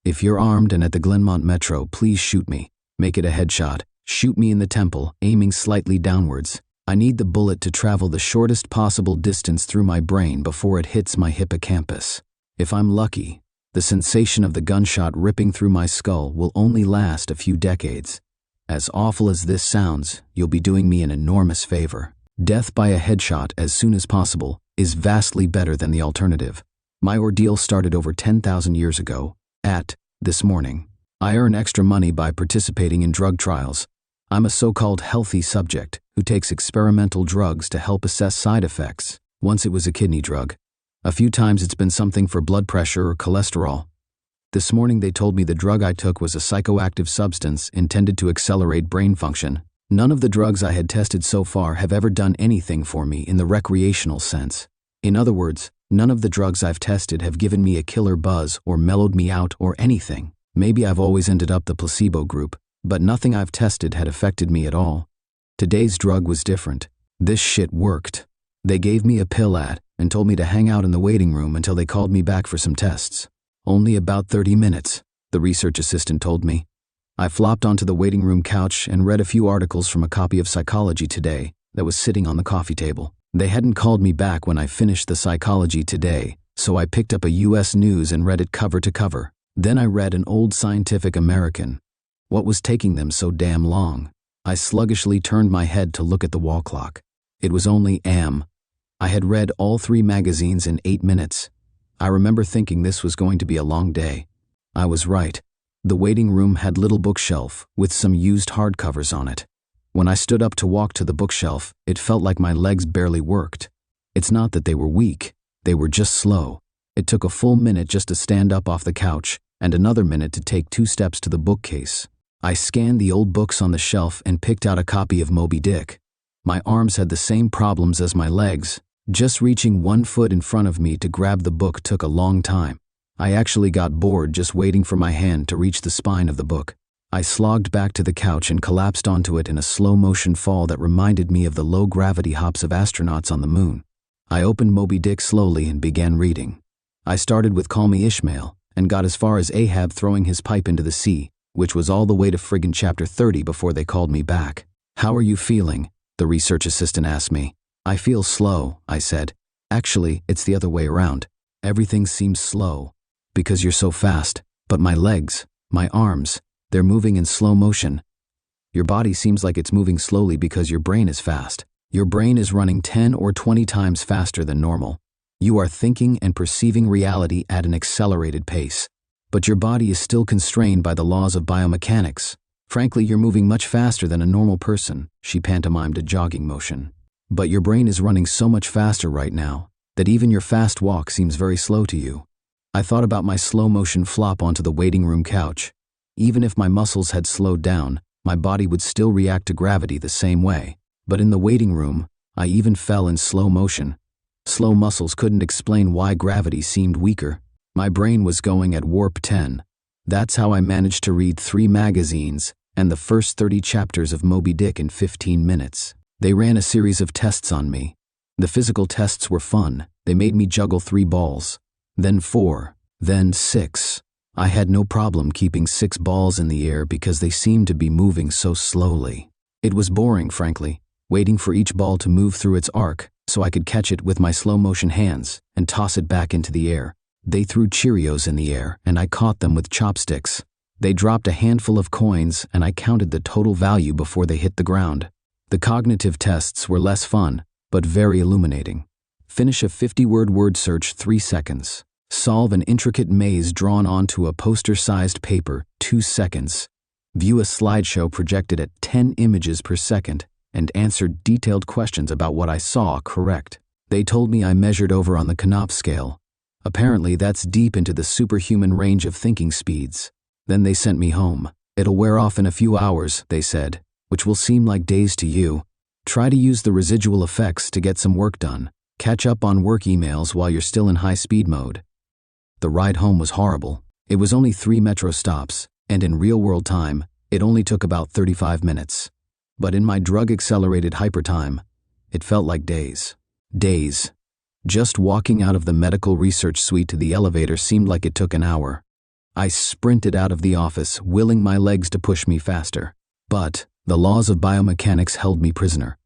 If you're armed and at the Glenmont Metro, please shoot me. Make it a headshot. Shoot me in the temple, aiming slightly downwards. I need the bullet to travel the shortest possible distance through my brain before it hits my hippocampus. If I'm lucky, the sensation of the gunshot ripping through my skull will only last a few decades. As awful as this sounds, you'll be doing me an enormous favor. Death by a headshot as soon as possible is vastly better than the alternative. My ordeal started over 10,000 years ago, this morning. I earn extra money by participating in drug trials. I'm a so-called healthy subject who takes experimental drugs to help assess side effects. Once it was a kidney drug. A few times it's been something for blood pressure or cholesterol. This morning they told me the drug I took was a psychoactive substance intended to accelerate brain function. None of the drugs I had tested so far have ever done anything for me in the recreational sense. In other words, none of the drugs I've tested have given me a killer buzz or mellowed me out or anything. Maybe I've always ended up the placebo group, but nothing I've tested had affected me at all. Today's drug was different. This shit worked. They gave me a pill and told me to hang out in the waiting room until they called me back for some tests. Only about 30 minutes, the research assistant told me. I flopped onto the waiting room couch and read a few articles from a copy of Psychology Today that was sitting on the coffee table. They hadn't called me back when I finished the Psychology Today, so I picked up a US News and read it cover to cover. Then I read an old Scientific American. What was taking them so damn long? I sluggishly turned my head to look at the wall clock. It was only AM. I had read all 3 magazines in 8 minutes. I remember thinking this was going to be a long day. I was right. The waiting room had a little bookshelf with some used hardcovers on it. When I stood up to walk to the bookshelf, it felt like my legs barely worked. It's not that they were weak, they were just slow. It took a full minute just to stand up off the couch and another minute to take 2 steps to the bookcase. I scanned the old books on the shelf and picked out a copy of Moby Dick. My arms had the same problems as my legs. Just reaching 1 foot in front of me to grab the book took a long time. I actually got bored just waiting for my hand to reach the spine of the book. I slogged back to the couch and collapsed onto it in a slow-motion fall that reminded me of the low-gravity hops of astronauts on the moon. I opened Moby Dick slowly and began reading. I started with Call Me Ishmael and got as far as Ahab throwing his pipe into the sea, which was all the way to friggin' chapter 30 before they called me back. "How are you feeling?" the research assistant asked me. "I feel slow," I said. "Actually, it's the other way around. Everything seems slow. Because you're so fast. But my legs, my arms, they're moving in slow motion. Your body seems like it's moving slowly because your brain is fast. Your brain is running 10 or 20 times faster than normal. You are thinking and perceiving reality at an accelerated pace. But your body is still constrained by the laws of biomechanics. Frankly, you're moving much faster than a normal person," she pantomimed a jogging motion. "But your brain is running so much faster right now that even your fast walk seems very slow to you." I thought about my slow-motion flop onto the waiting room couch. Even if my muscles had slowed down, my body would still react to gravity the same way. But in the waiting room, I even fell in slow motion. Slow muscles couldn't explain why gravity seemed weaker. My brain was going at warp 10. That's how I managed to read 3 magazines and the first 30 chapters of Moby Dick in 15 minutes. They ran a series of tests on me. The physical tests were fun. They made me juggle 3 balls. Then 4, then 6. I had no problem keeping 6 balls in the air because they seemed to be moving so slowly. It was boring, frankly, waiting for each ball to move through its arc so I could catch it with my slow-motion hands and toss it back into the air. They threw Cheerios in the air and I caught them with chopsticks. They dropped a handful of coins and I counted the total value before they hit the ground. The cognitive tests were less fun, but very illuminating. Finish a 50-word word search 3 seconds. Solve an intricate maze drawn onto a poster-sized paper 2 seconds. View a slideshow projected at 10 images per second and answer detailed questions about what I saw correct. They told me I measured over on the Knopf scale. Apparently that's deep into the superhuman range of thinking speeds. Then they sent me home. "It'll wear off in a few hours," they said, "which will seem like days to you. Try to use the residual effects to get some work done. Catch up on work emails while you're still in high-speed mode." The ride home was horrible. It was only 3 metro stops, and in real-world time, it only took about 35 minutes. But in my drug-accelerated hypertime, it felt like days. Days. Just walking out of the medical research suite to the elevator seemed like it took an hour. I sprinted out of the office, willing my legs to push me faster. But the laws of biomechanics held me prisoner.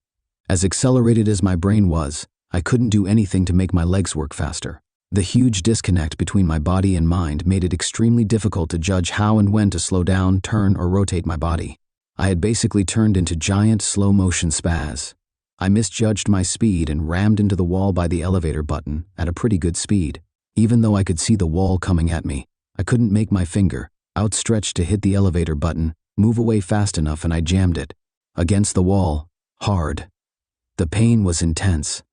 As accelerated as my brain was, I couldn't do anything to make my legs work faster. The huge disconnect between my body and mind made it extremely difficult to judge how and when to slow down, turn, or rotate my body. I had basically turned into giant slow-motion spaz. I misjudged my speed and rammed into the wall by the elevator button at a pretty good speed. Even though I could see the wall coming at me, I couldn't make my finger, outstretched to hit the elevator button, move away fast enough, and I jammed it. Against the wall, hard. The pain was intense.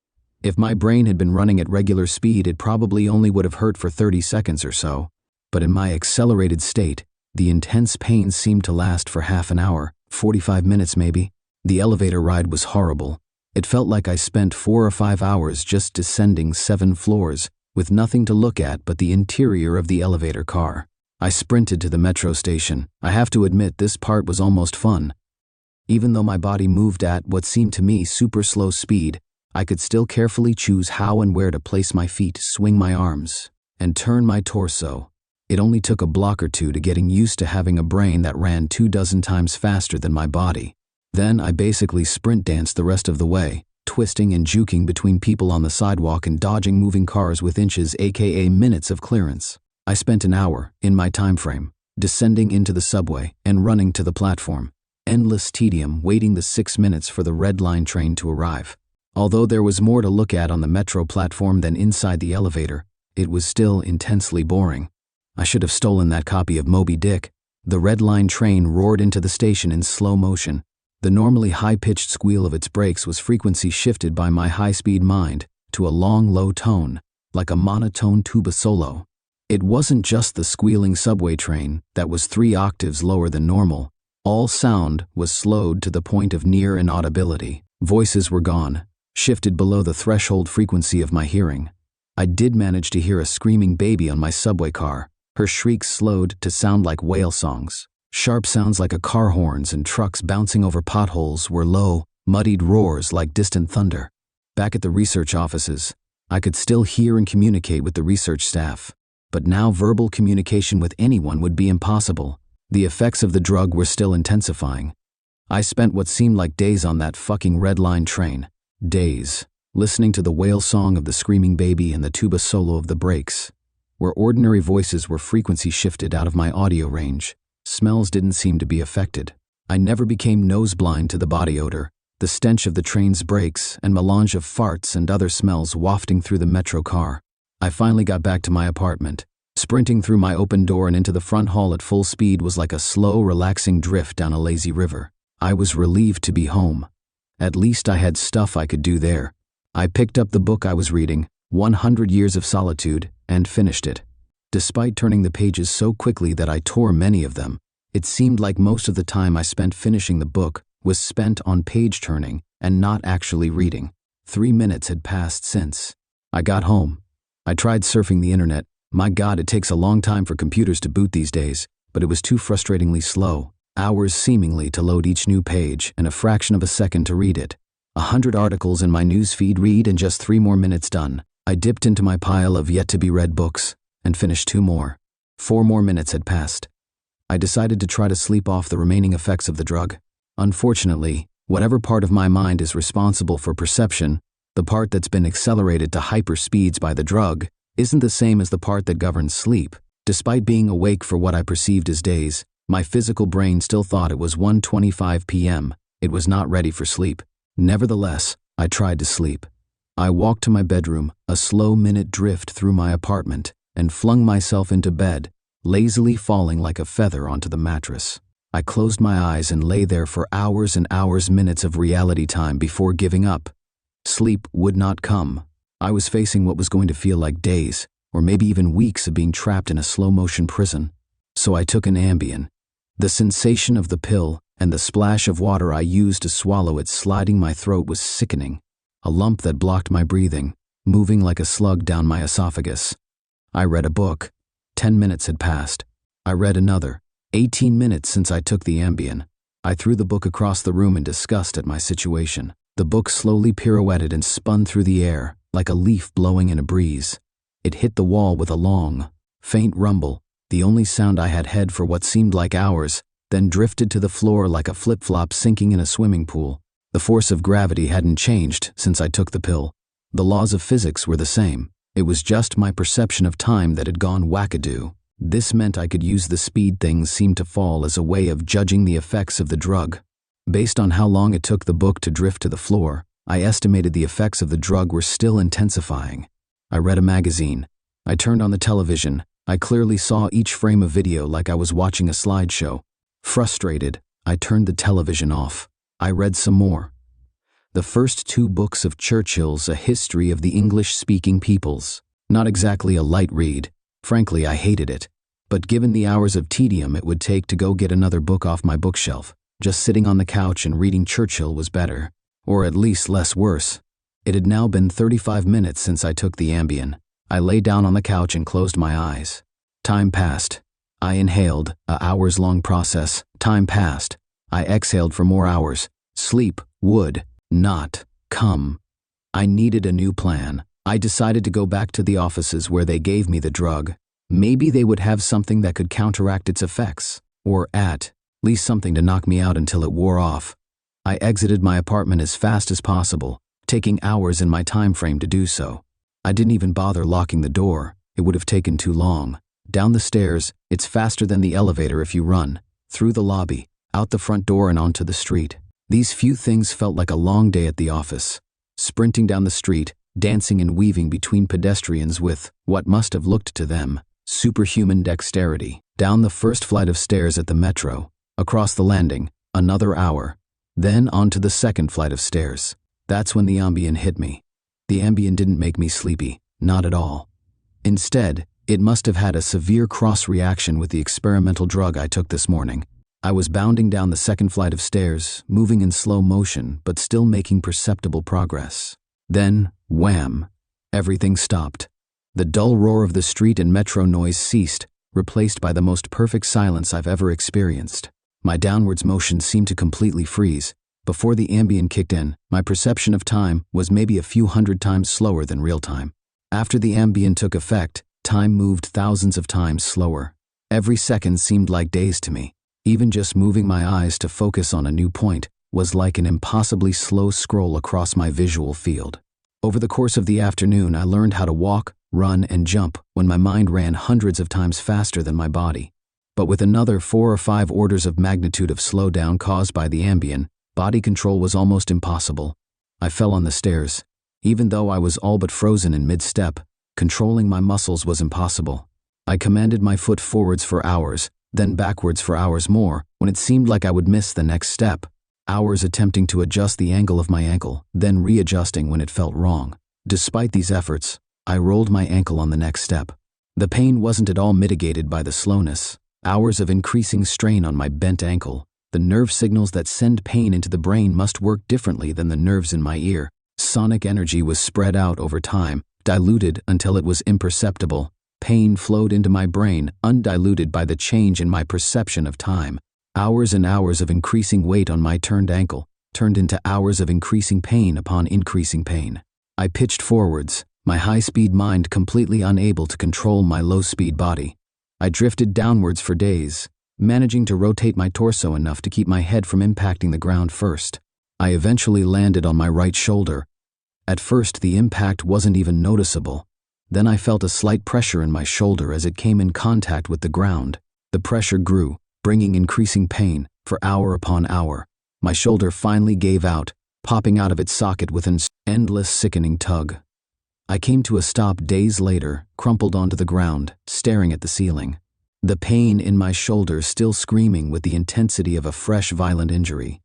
If my brain had been running at regular speed, it probably only would have hurt for 30 seconds or so. But in my accelerated state, the intense pain seemed to last for half an hour, 45 minutes maybe. The elevator ride was horrible. It felt like I spent 4 or 5 hours just descending 7 floors, with nothing to look at but the interior of the elevator car. I sprinted to the metro station. I have to admit, this part was almost fun. Even though my body moved at what seemed to me super slow speed, I could still carefully choose how and where to place my feet, swing my arms, and turn my torso. It only took a block or two to getting used to having a brain that ran 24 times faster than my body. Then I basically sprint danced the rest of the way, twisting and juking between people on the sidewalk and dodging moving cars with inches, aka minutes of clearance. I spent an hour, in my time frame, descending into the subway and running to the platform. Endless tedium waiting the 6 minutes for the Red Line train to arrive. Although there was more to look at on the metro platform than inside the elevator, it was still intensely boring. I should have stolen that copy of Moby Dick. The Red Line train roared into the station in slow motion. The normally high-pitched squeal of its brakes was frequency shifted by my high-speed mind to a long, low tone, like a monotone tuba solo. It wasn't just the squealing subway train that was 3 octaves lower than normal. All sound was slowed to the point of near inaudibility. Voices were gone, shifted below the threshold frequency of my hearing. I did manage to hear a screaming baby on my subway car. Her shrieks slowed to sound like whale songs. Sharp sounds like a car horns and trucks bouncing over potholes were low, muddied roars like distant thunder. Back at the research offices, I could still hear and communicate with the research staff. But now verbal communication with anyone would be impossible. The effects of the drug were still intensifying. I spent what seemed like days on that fucking Red Line train. Days, listening to the whale song of the screaming baby and the tuba solo of the brakes. Where ordinary voices were frequency shifted out of my audio range, smells didn't seem to be affected. I never became nose-blind to the body odor, the stench of the train's brakes, and melange of farts and other smells wafting through the metro car. I finally got back to my apartment. Sprinting through my open door and into the front hall at full speed was like a slow, relaxing drift down a lazy river. I was relieved to be home. At least I had stuff I could do there. I picked up the book I was reading, 100 Years of Solitude, and finished it. Despite turning the pages so quickly that I tore many of them, it seemed like most of the time I spent finishing the book was spent on page turning and not actually reading. 3 minutes had passed since I got home. I tried surfing the internet. My God, it takes a long time for computers to boot these days, but it was too frustratingly slow. Hours seemingly to load each new page and a fraction of a second to read it. 100 articles in my newsfeed read and just 3 more minutes done. I dipped into my pile of yet-to-be-read books and finished 2 more. 4 more minutes had passed. I decided to try to sleep off the remaining effects of the drug. Unfortunately, whatever part of my mind is responsible for perception, the part that's been accelerated to hyper speeds by the drug, isn't the same as the part that governs sleep. Despite being awake for what I perceived as days, my physical brain still thought it was 1:25 p.m. It was not ready for sleep. Nevertheless, I tried to sleep. I walked to my bedroom, a slow minute drift through my apartment, and flung myself into bed, lazily falling like a feather onto the mattress. I closed my eyes and lay there for hours and hours, minutes of reality time before giving up. Sleep would not come. I was facing what was going to feel like days, or maybe even weeks of being trapped in a slow-motion prison. So I took an Ambien. The sensation of the pill and the splash of water I used to swallow it sliding my throat was sickening. A lump that blocked my breathing, moving like a slug down my esophagus. I read a book. 10 minutes had passed. I read another. 18 minutes since I took the Ambien. I threw the book across the room in disgust at my situation. The book slowly pirouetted and spun through the air, like a leaf blowing in a breeze. It hit the wall with a long, faint rumble, The only sound I had for what seemed like hours, then drifted to the floor like a flip-flop sinking in a swimming pool. The force of gravity hadn't changed since I took the pill. The laws of physics were the same. It was just my perception of time that had gone wackadoo. This meant I could use the speed things seemed to fall as a way of judging the effects of the drug. Based on how long it took the book to drift to the floor, I estimated the effects of the drug were still intensifying. I read a magazine. I turned on the television. I clearly saw each frame of video like I was watching a slideshow. Frustrated, I turned the television off. I read some more. The first 2 books of Churchill's A History of the English-Speaking Peoples. Not exactly a light read. Frankly, I hated it. But given the hours of tedium it would take to go get another book off my bookshelf, just sitting on the couch and reading Churchill was better. Or at least less worse. It had now been 35 minutes since I took the Ambien. I lay down on the couch and closed my eyes. Time passed. I inhaled, a hours-long process. Time passed. I exhaled for more hours. Sleep would not come. I needed a new plan. I decided to go back to the offices where they gave me the drug. Maybe they would have something that could counteract its effects, or at least something to knock me out until it wore off. I exited my apartment as fast as possible, taking hours in my time frame to do so. I didn't even bother locking the door. It would have taken too long. Down the stairs, it's faster than the elevator if you run. Through the lobby, out the front door and onto the street. These few things felt like a long day at the office. Sprinting down the street, dancing and weaving between pedestrians with, what must have looked to them, superhuman dexterity. Down the first flight of stairs at the metro. Across the landing, another hour. Then onto the second flight of stairs. That's when the Ambien hit me. The Ambien didn't make me sleepy, not at all. Instead, it must have had a severe cross-reaction with the experimental drug I took this morning. I was bounding down the second flight of stairs, moving in slow motion, but still making perceptible progress. Then, wham! Everything stopped. The dull roar of the street and metro noise ceased, replaced by the most perfect silence I've ever experienced. My downwards motion seemed to completely freeze. Before the Ambien kicked in, my perception of time was maybe a few hundred times slower than real time. After the Ambien took effect, time moved thousands of times slower. Every second seemed like days to me. Even just moving my eyes to focus on a new point was like an impossibly slow scroll across my visual field. Over the course of the afternoon, I learned how to walk, run, and jump when my mind ran hundreds of times faster than my body. But with another 4 or 5 orders of magnitude of slowdown caused by the Ambien, body control was almost impossible. I fell on the stairs. Even though I was all but frozen in mid-step, controlling my muscles was impossible. I commanded my foot forwards for hours, then backwards for hours more, when it seemed like I would miss the next step. Hours attempting to adjust the angle of my ankle, then readjusting when it felt wrong. Despite these efforts, I rolled my ankle on the next step. The pain wasn't at all mitigated by the slowness. Hours of increasing strain on my bent ankle. The nerve signals that send pain into the brain must work differently than the nerves in my ear. Sonic energy was spread out over time, diluted until it was imperceptible. Pain flowed into my brain, undiluted by the change in my perception of time. Hours and hours of increasing weight on my turned ankle turned into hours of increasing pain upon increasing pain. I pitched forwards, my high-speed mind completely unable to control my low-speed body. I drifted downwards for days, managing to rotate my torso enough to keep my head from impacting the ground first. I eventually landed on my right shoulder. At first, the impact wasn't even noticeable. Then I felt a slight pressure in my shoulder as it came in contact with the ground. The pressure grew, bringing increasing pain, for hour upon hour. My shoulder finally gave out, popping out of its socket with an endless sickening tug. I came to a stop days later, crumpled onto the ground, staring at the ceiling. The pain in my shoulder still screaming with the intensity of a fresh violent injury.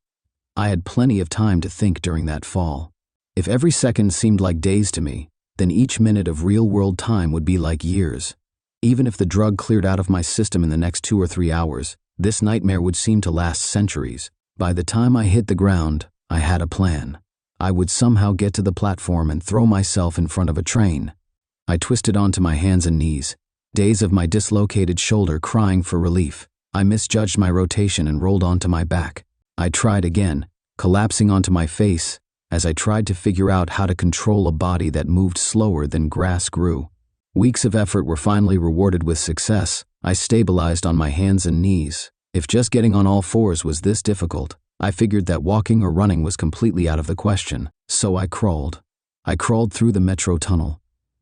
I had plenty of time to think during that fall. If every second seemed like days to me, then each minute of real-world time would be like years. Even if the drug cleared out of my system in the next 2 or 3 hours, this nightmare would seem to last centuries. By the time I hit the ground, I had a plan. I would somehow get to the platform and throw myself in front of a train. I twisted onto my hands and knees, days of my dislocated shoulder crying for relief. I misjudged my rotation and rolled onto my back. I tried again, collapsing onto my face as I tried to figure out how to control a body that moved slower than grass grew. Weeks of effort were finally rewarded with success, I stabilized on my hands and knees. If just getting on all fours was this difficult, I figured that walking or running was completely out of the question. So I crawled. I crawled through the metro tunnel.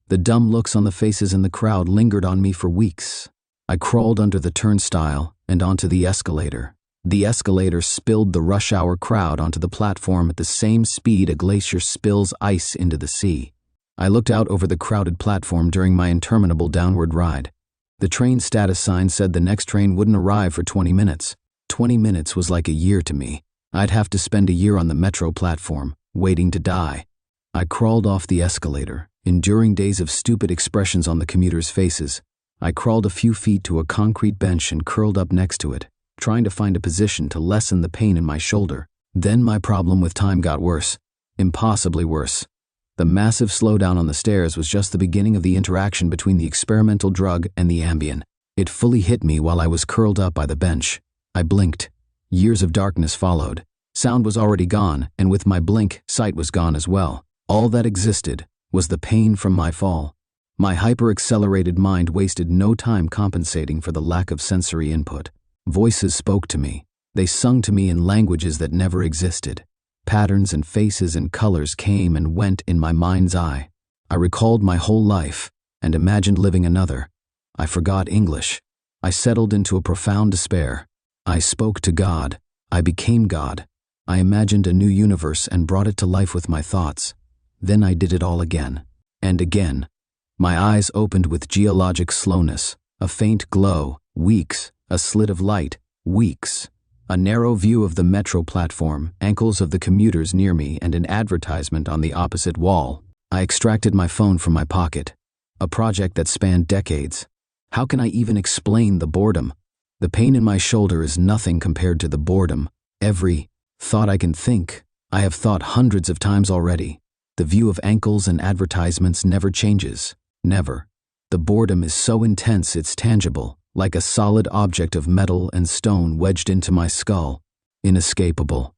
The dumb looks on the faces in the crowd lingered on me for weeks. I crawled under the turnstile and onto the escalator. The escalator spilled the rush hour crowd onto the platform at the same speed a glacier spills ice into the sea. I looked out over the crowded platform during my interminable downward ride. The train status sign said the next train wouldn't arrive for 20 minutes. 20 minutes was like a year to me. I'd have to spend a year on the metro platform, waiting to die. I crawled off the escalator, enduring days of stupid expressions on the commuters' faces. I crawled a few feet to a concrete bench and curled up next to it, trying to find a position to lessen the pain in my shoulder. Then my problem with time got worse. Impossibly worse. The massive slowdown on the stairs was just the beginning of the interaction between the experimental drug and the Ambien. It fully hit me while I was curled up by the bench. I blinked. Years of darkness followed. Sound was already gone, and with my blink, sight was gone as well. All that existed was the pain from my fall. My hyper-accelerated mind wasted no time compensating for the lack of sensory input. Voices spoke to me. They sung to me in languages that never existed. Patterns and faces and colors came and went in my mind's eye. I recalled my whole life and imagined living another. I forgot English. I settled into a profound despair. I spoke to God. I became God. I imagined a new universe and brought it to life with my thoughts. Then I did it all again. And again. My eyes opened with geologic slowness, a faint glow, weeks, a slit of light, weeks. A narrow view of the metro platform, ankles of the commuters near me, and an advertisement on the opposite wall. I extracted my phone from my pocket. A project that spanned decades. How can I even explain the boredom? The pain in my shoulder is nothing compared to the boredom. Every thought I can think, I have thought hundreds of times already. The view of ankles and advertisements never changes. Never. The boredom is so intense it's tangible. Like a solid object of metal and stone wedged into my skull. Inescapable.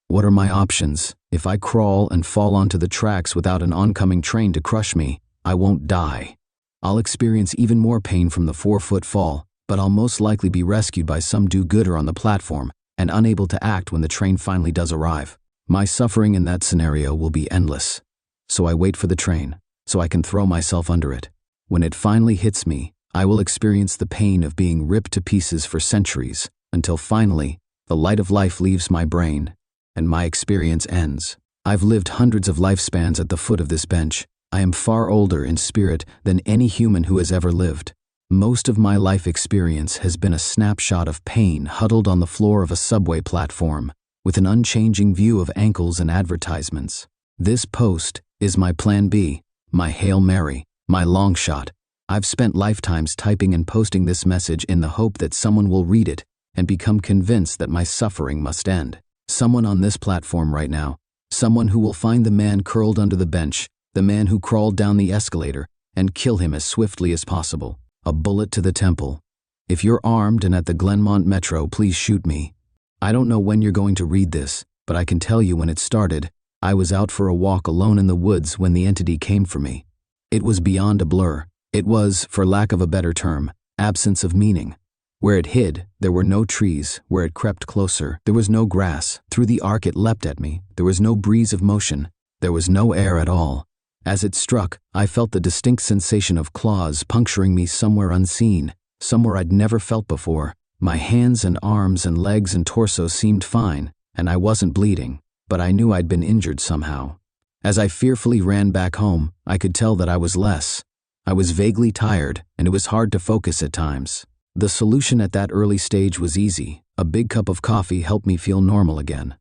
What are my options? If I crawl and fall onto the tracks without an oncoming train to crush me, I won't die. I'll experience even more pain from the 4-foot fall, but I'll most likely be rescued by some do-gooder on the platform and unable to act when the train finally does arrive. My suffering in that scenario will be endless. So I wait for the train, so I can throw myself under it. When it finally hits me, I will experience the pain of being ripped to pieces for centuries, until finally, the light of life leaves my brain, and my experience ends. I've lived hundreds of lifespans at the foot of this bench. I am far older in spirit than any human who has ever lived. Most of my life experience has been a snapshot of pain huddled on the floor of a subway platform, with an unchanging view of ankles and advertisements. This post is my plan B, my Hail Mary, my long shot. I've spent lifetimes typing and posting this message in the hope that someone will read it and become convinced that my suffering must end. Someone on this platform right now. Someone who will find the man curled under the bench, the man who crawled down the escalator, and kill him as swiftly as possible. A bullet to the temple. If you're armed and at the Glenmont Metro, please shoot me. I don't know when you're going to read this, but I can tell you when it started. I was out for a walk alone in the woods when the entity came for me. It was beyond a blur. It was, for lack of a better term, absence of meaning. Where it hid, there were no trees. Where it crept closer, there was no grass. Through the arc it leapt at me. There was no breeze of motion. There was no air at all. As it struck, I felt the distinct sensation of claws puncturing me somewhere unseen, somewhere I'd never felt before. My hands and arms and legs and torso seemed fine, and I wasn't bleeding, but I knew I'd been injured somehow. As I fearfully ran back home, I could tell that I was less. I was vaguely tired, and it was hard to focus at times. The solution at that early stage was easy. A big cup of coffee helped me feel normal again.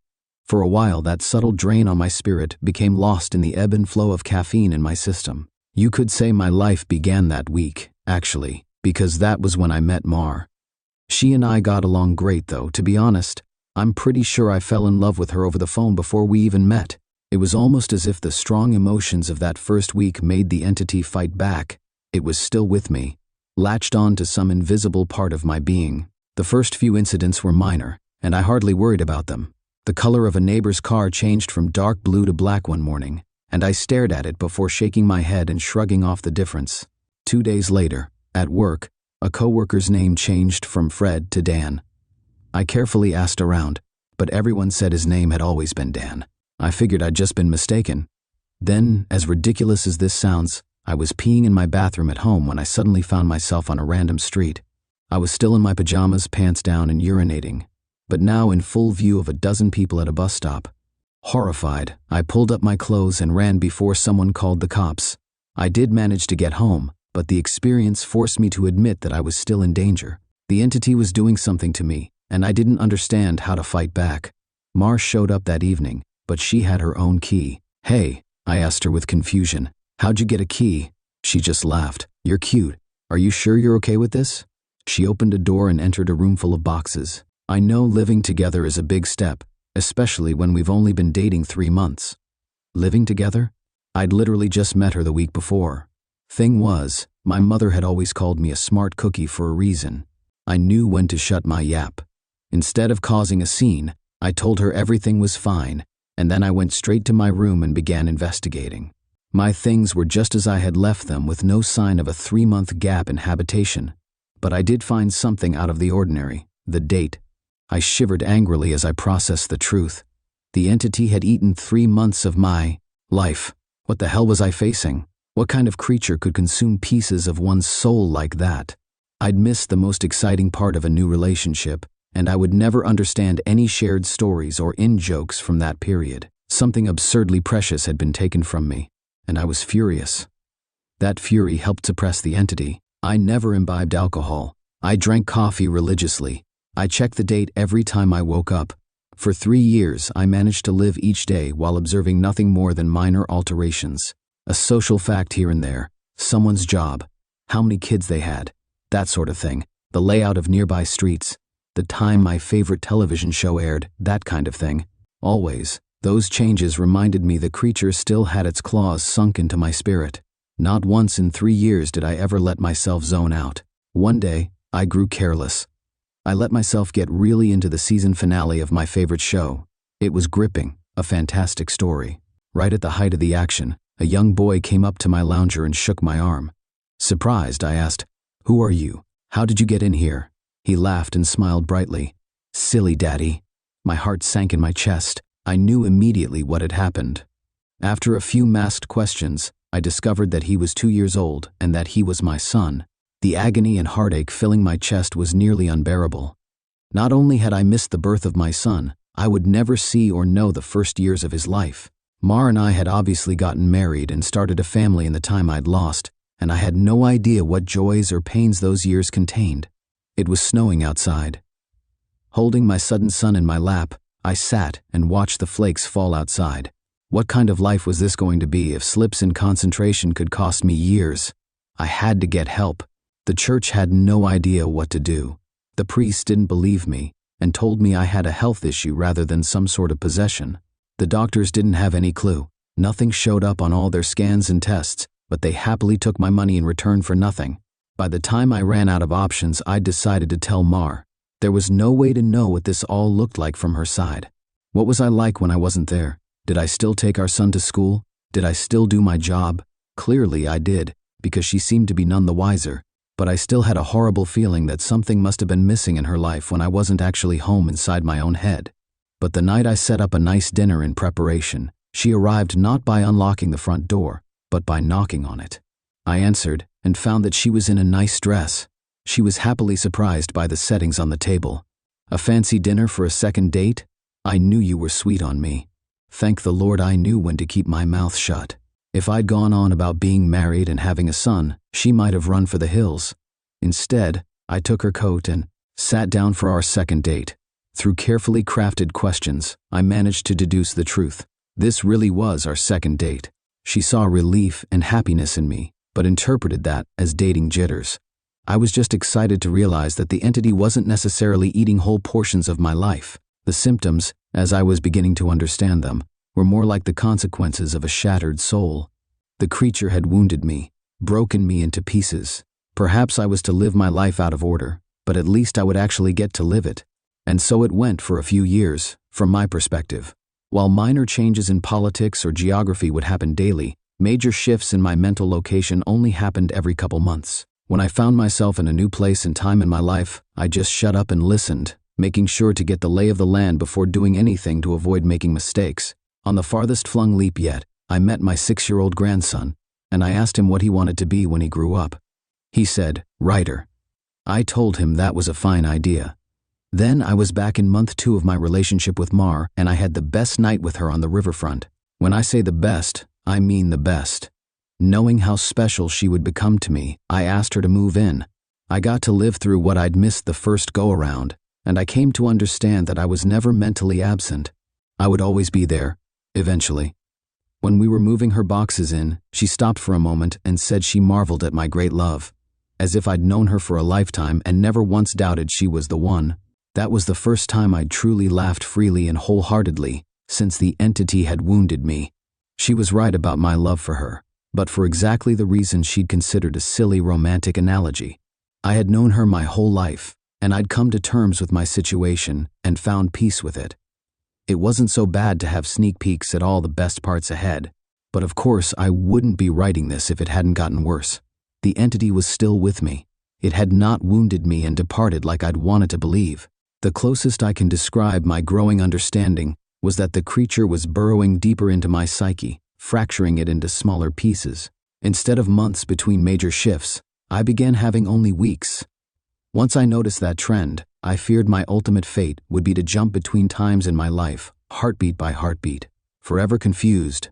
For a while, that subtle drain on my spirit became lost in the ebb and flow of caffeine in my system. You could say my life began that week, actually, because that was when I met Mar. She and I got along great, though, to be honest. I'm pretty sure I fell in love with her over the phone before we even met. It was almost as if the strong emotions of that first week made the entity fight back. It was still with me, latched on to some invisible part of my being. The first few incidents were minor, and I hardly worried about them. The color of a neighbor's car changed from dark blue to black one morning, and I stared at it before shaking my head and shrugging off the difference. 2 days later, at work, A coworker's name changed from Fred to Dan. I carefully asked around, but everyone said his name had always been Dan. I figured I'd just been mistaken. Then, as ridiculous as this sounds, I was peeing in my bathroom at home when I suddenly found myself on a random street. I was still in my pajamas, pants down, and urinating, but now in full view of a dozen people at a bus stop. Horrified, I pulled up my clothes and ran before someone called the cops. I did manage to get home, but the experience forced me to admit that I was still in danger. The entity was doing something to me, and I didn't understand how to fight back. Mar showed up that evening, but she had her own key. "Hey," I asked her with confusion, "how'd you get a key?" She just laughed. "You're cute. Are you sure you're okay with this?" She opened a door and entered a room full of boxes. I know living together is a big step, especially when we've only been dating 3 months. Living together? I'd literally just met her the week before. Thing was, my mother had always called me a smart cookie for a reason. I knew when to shut my yap. Instead of causing a scene, I told her everything was fine, and then I went straight to my room and began investigating. My things were just as I had left them, with no sign of a 3-month gap in habitation. But I did find something out of the ordinary: the date. I shivered angrily as I processed the truth. The entity had eaten 3 months of my life. What the hell was I facing? What kind of creature could consume pieces of one's soul like that? I'd missed the most exciting part of a new relationship, and I would never understand any shared stories or in-jokes from that period. Something absurdly precious had been taken from me, and I was furious. That fury helped suppress the entity. I never imbibed alcohol. I drank coffee religiously. I checked the date every time I woke up. For 3 years, I managed to live each day while observing nothing more than minor alterations. A social fact here and there, someone's job, how many kids they had, that sort of thing, the layout of nearby streets, the time my favorite television show aired, that kind of thing. Always, those changes reminded me the creature still had its claws sunk into my spirit. Not once in 3 years did I ever let myself zone out. One day, I grew careless. I let myself get really into the season finale of my favorite show. It was gripping, a fantastic story. Right at the height of the action, a young boy came up to my lounger and shook my arm. Surprised, I asked, "Who are you? How did you get in here?" He laughed and smiled brightly. "Silly daddy." My heart sank in my chest. I knew immediately what had happened. After a few masked questions, I discovered that he was 2 years old and that he was my son. The agony and heartache filling my chest was nearly unbearable. Not only had I missed the birth of my son, I would never see or know the first years of his life. Mar and I had obviously gotten married and started a family in the time I'd lost, and I had no idea what joys or pains those years contained. It was snowing outside. Holding my sudden son in my lap, I sat and watched the flakes fall outside. What kind of life was this going to be if slips in concentration could cost me years? I had to get help. The church had no idea what to do. The priest didn't believe me and told me I had a health issue rather than some sort of possession. The doctors didn't have any clue. Nothing showed up on all their scans and tests, but they happily took my money in return for nothing. By the time I ran out of options, I decided to tell Mar. There was no way to know what this all looked like from her side. What was I like when I wasn't there? Did I still take our son to school? Did I still do my job? Clearly I did, because she seemed to be none the wiser. But I still had a horrible feeling that something must have been missing in her life when I wasn't actually home inside my own head. But the night I set up a nice dinner in preparation, she arrived not by unlocking the front door, but by knocking on it. I answered and found that she was in a nice dress. She was happily surprised by the settings on the table. "A fancy dinner for a second date? I knew you were sweet on me." Thank the Lord I knew when to keep my mouth shut. If I'd gone on about being married and having a son, she might have run for the hills. Instead, I took her coat and sat down for our second date. Through carefully crafted questions, I managed to deduce the truth. This really was our second date. She saw relief and happiness in me, but interpreted that as dating jitters. I was just excited to realize that the entity wasn't necessarily eating whole portions of my life. The symptoms, as I was beginning to understand them, were more like the consequences of a shattered soul. The creature had wounded me, broken me into pieces. Perhaps I was to live my life out of order, but at least I would actually get to live it. And so it went for a few years, from my perspective. While minor changes in politics or geography would happen daily, major shifts in my mental location only happened every couple months. When I found myself in a new place and time in my life, I just shut up and listened, making sure to get the lay of the land before doing anything to avoid making mistakes. On the farthest flung leap yet, I met my 6-year-old grandson, and I asked him what he wanted to be when he grew up. He said, writer. I told him that was a fine idea. Then I was back in month 2 of my relationship with Mar, and I had the best night with her on the riverfront. When I say the best, I mean the best. Knowing how special she would become to me, I asked her to move in. I got to live through what I'd missed the first go-around, and I came to understand that I was never mentally absent. I would always be there, eventually. When we were moving her boxes in, she stopped for a moment and said she marveled at my great love, as if I'd known her for a lifetime and never once doubted she was the one. That was the first time I'd truly laughed freely and wholeheartedly since the entity had wounded me. She was right about my love for her, but for exactly the reason she'd considered a silly romantic analogy. I had known her my whole life, and I'd come to terms with my situation and found peace with it. It wasn't so bad to have sneak peeks at all the best parts ahead, but of course I wouldn't be writing this if it hadn't gotten worse. The entity was still with me. It had not wounded me and departed like I'd wanted to believe. The closest I can describe my growing understanding was that the creature was burrowing deeper into my psyche, fracturing it into smaller pieces. Instead of months between major shifts, I began having only weeks. Once I noticed that trend, I feared my ultimate fate would be to jump between times in my life, heartbeat by heartbeat, forever confused,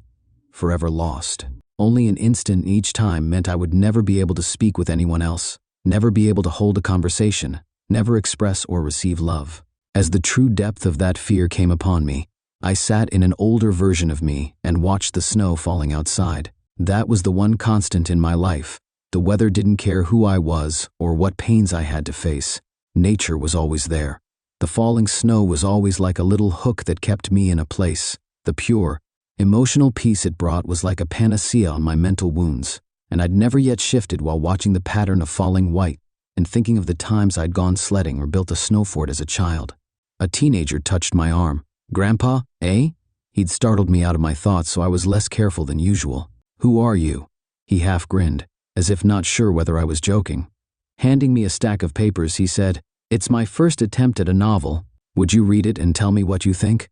forever lost. Only an instant each time meant I would never be able to speak with anyone else, never be able to hold a conversation, never express or receive love. As the true depth of that fear came upon me, I sat in an older version of me and watched the snow falling outside. That was the one constant in my life. The weather didn't care who I was or what pains I had to face. Nature was always there. The falling snow was always like a little hook that kept me in a place. The pure, emotional peace it brought was like a panacea on my mental wounds, and I'd never yet shifted while watching the pattern of falling white and thinking of the times I'd gone sledding or built a snow fort as a child. A teenager touched my arm. "Grandpa, eh?" He'd startled me out of my thoughts, so I was less careful than usual. "Who are you?" He half grinned, as if not sure whether I was joking. Handing me a stack of papers, he said, "It's my first attempt at a novel. Would you read it and tell me what you think?"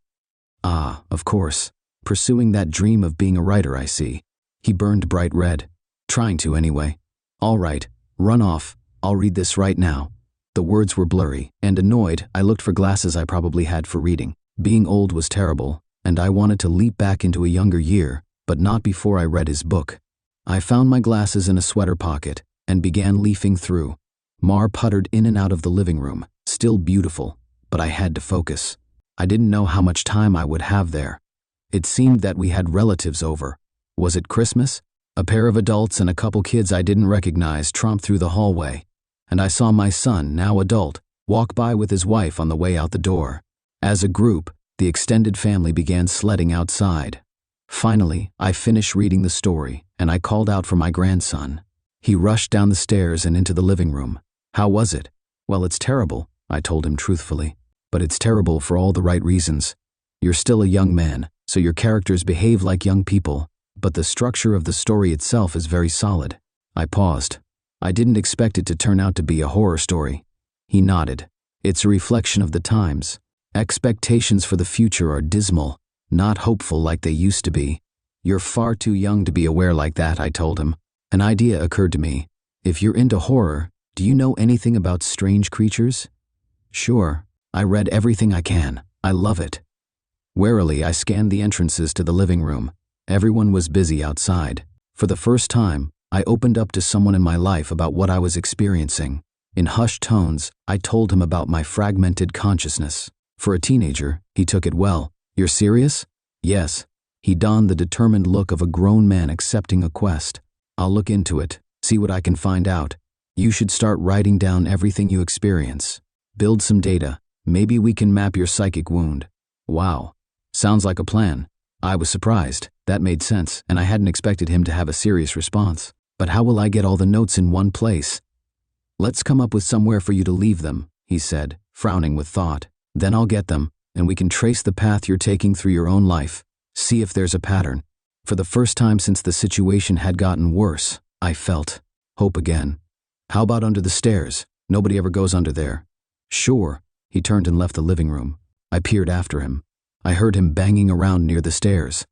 Ah, of course. Pursuing that dream of being a writer, I see. He burned bright red. Trying to, anyway. "All right, run off. I'll read this right now." The words were blurry, and annoyed, I looked for glasses I probably had for reading. Being old was terrible, and I wanted to leap back into a younger year, but not before I read his book. I found my glasses in a sweater pocket and began leafing through. Mar puttered in and out of the living room, still beautiful, but I had to focus. I didn't know how much time I would have there. It seemed that we had relatives over. Was it Christmas? A pair of adults and a couple kids I didn't recognize tromped through the hallway, and I saw my son, now adult, walk by with his wife on the way out the door. As a group, the extended family began sledding outside. Finally, I finished reading the story, and I called out for my grandson. He rushed down the stairs and into the living room. "How was it?" "Well, it's terrible," I told him truthfully. "But it's terrible for all the right reasons. You're still a young man, so your characters behave like young people, but the structure of the story itself is very solid." I paused. I didn't expect it to turn out to be a horror story. He nodded. "It's a reflection of the times. Expectations for the future are dismal, not hopeful like they used to be." "You're far too young to be aware like that," I told him. An idea occurred to me. "If you're into horror, do you know anything about strange creatures?" "Sure. I read everything I can. I love it." Warily, I scanned the entrances to the living room. Everyone was busy outside. For the first time, I opened up to someone in my life about what I was experiencing. In hushed tones, I told him about my fragmented consciousness. For a teenager, he took it well. "You're serious?" "Yes." He donned the determined look of a grown man accepting a quest. "I'll look into it, see what I can find out. You should start writing down everything you experience. Build some data. Maybe we can map your psychic wound." "Wow. Sounds like a plan." I was surprised. That made sense, and I hadn't expected him to have a serious response. "But how will I get all the notes in one place?" "Let's come up with somewhere for you to leave them," he said, frowning with thought. "Then I'll get them, and we can trace the path you're taking through your own life. See if there's a pattern." For the first time since the situation had gotten worse, I felt hope again. How about under the stairs? Nobody ever goes under there. Sure. He turned and left the living room. I peered after him. I heard him banging around near the stairs.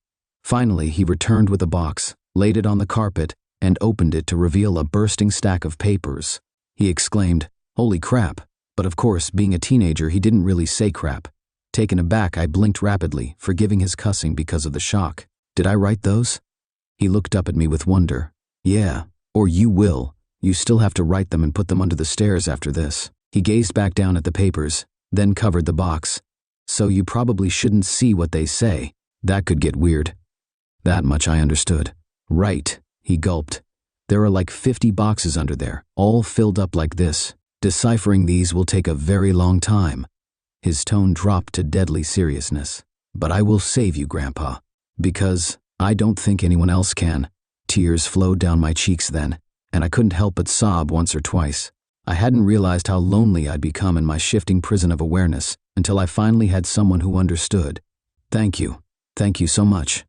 Finally, he returned with a box, laid it on the carpet, and opened it to reveal a bursting stack of papers. He exclaimed, "Holy crap." But of course, being a teenager, he didn't really say crap. Taken aback, I blinked rapidly, forgiving his cussing because of the shock. Did I write those? He looked up at me with wonder. Yeah, or you will. You still have to write them and put them under the stairs after this. He gazed back down at the papers, then covered the box. So you probably shouldn't see what they say. That could get weird. That much I understood. Right, he gulped. There are like 50 boxes under there, all filled up like this. Deciphering these will take a very long time. His tone dropped to deadly seriousness. But I will save you, Grandpa. Because I don't think anyone else can. Tears flowed down my cheeks then, and I couldn't help but sob once or twice. I hadn't realized how lonely I'd become in my shifting prison of awareness until I finally had someone who understood. Thank you. Thank you so much.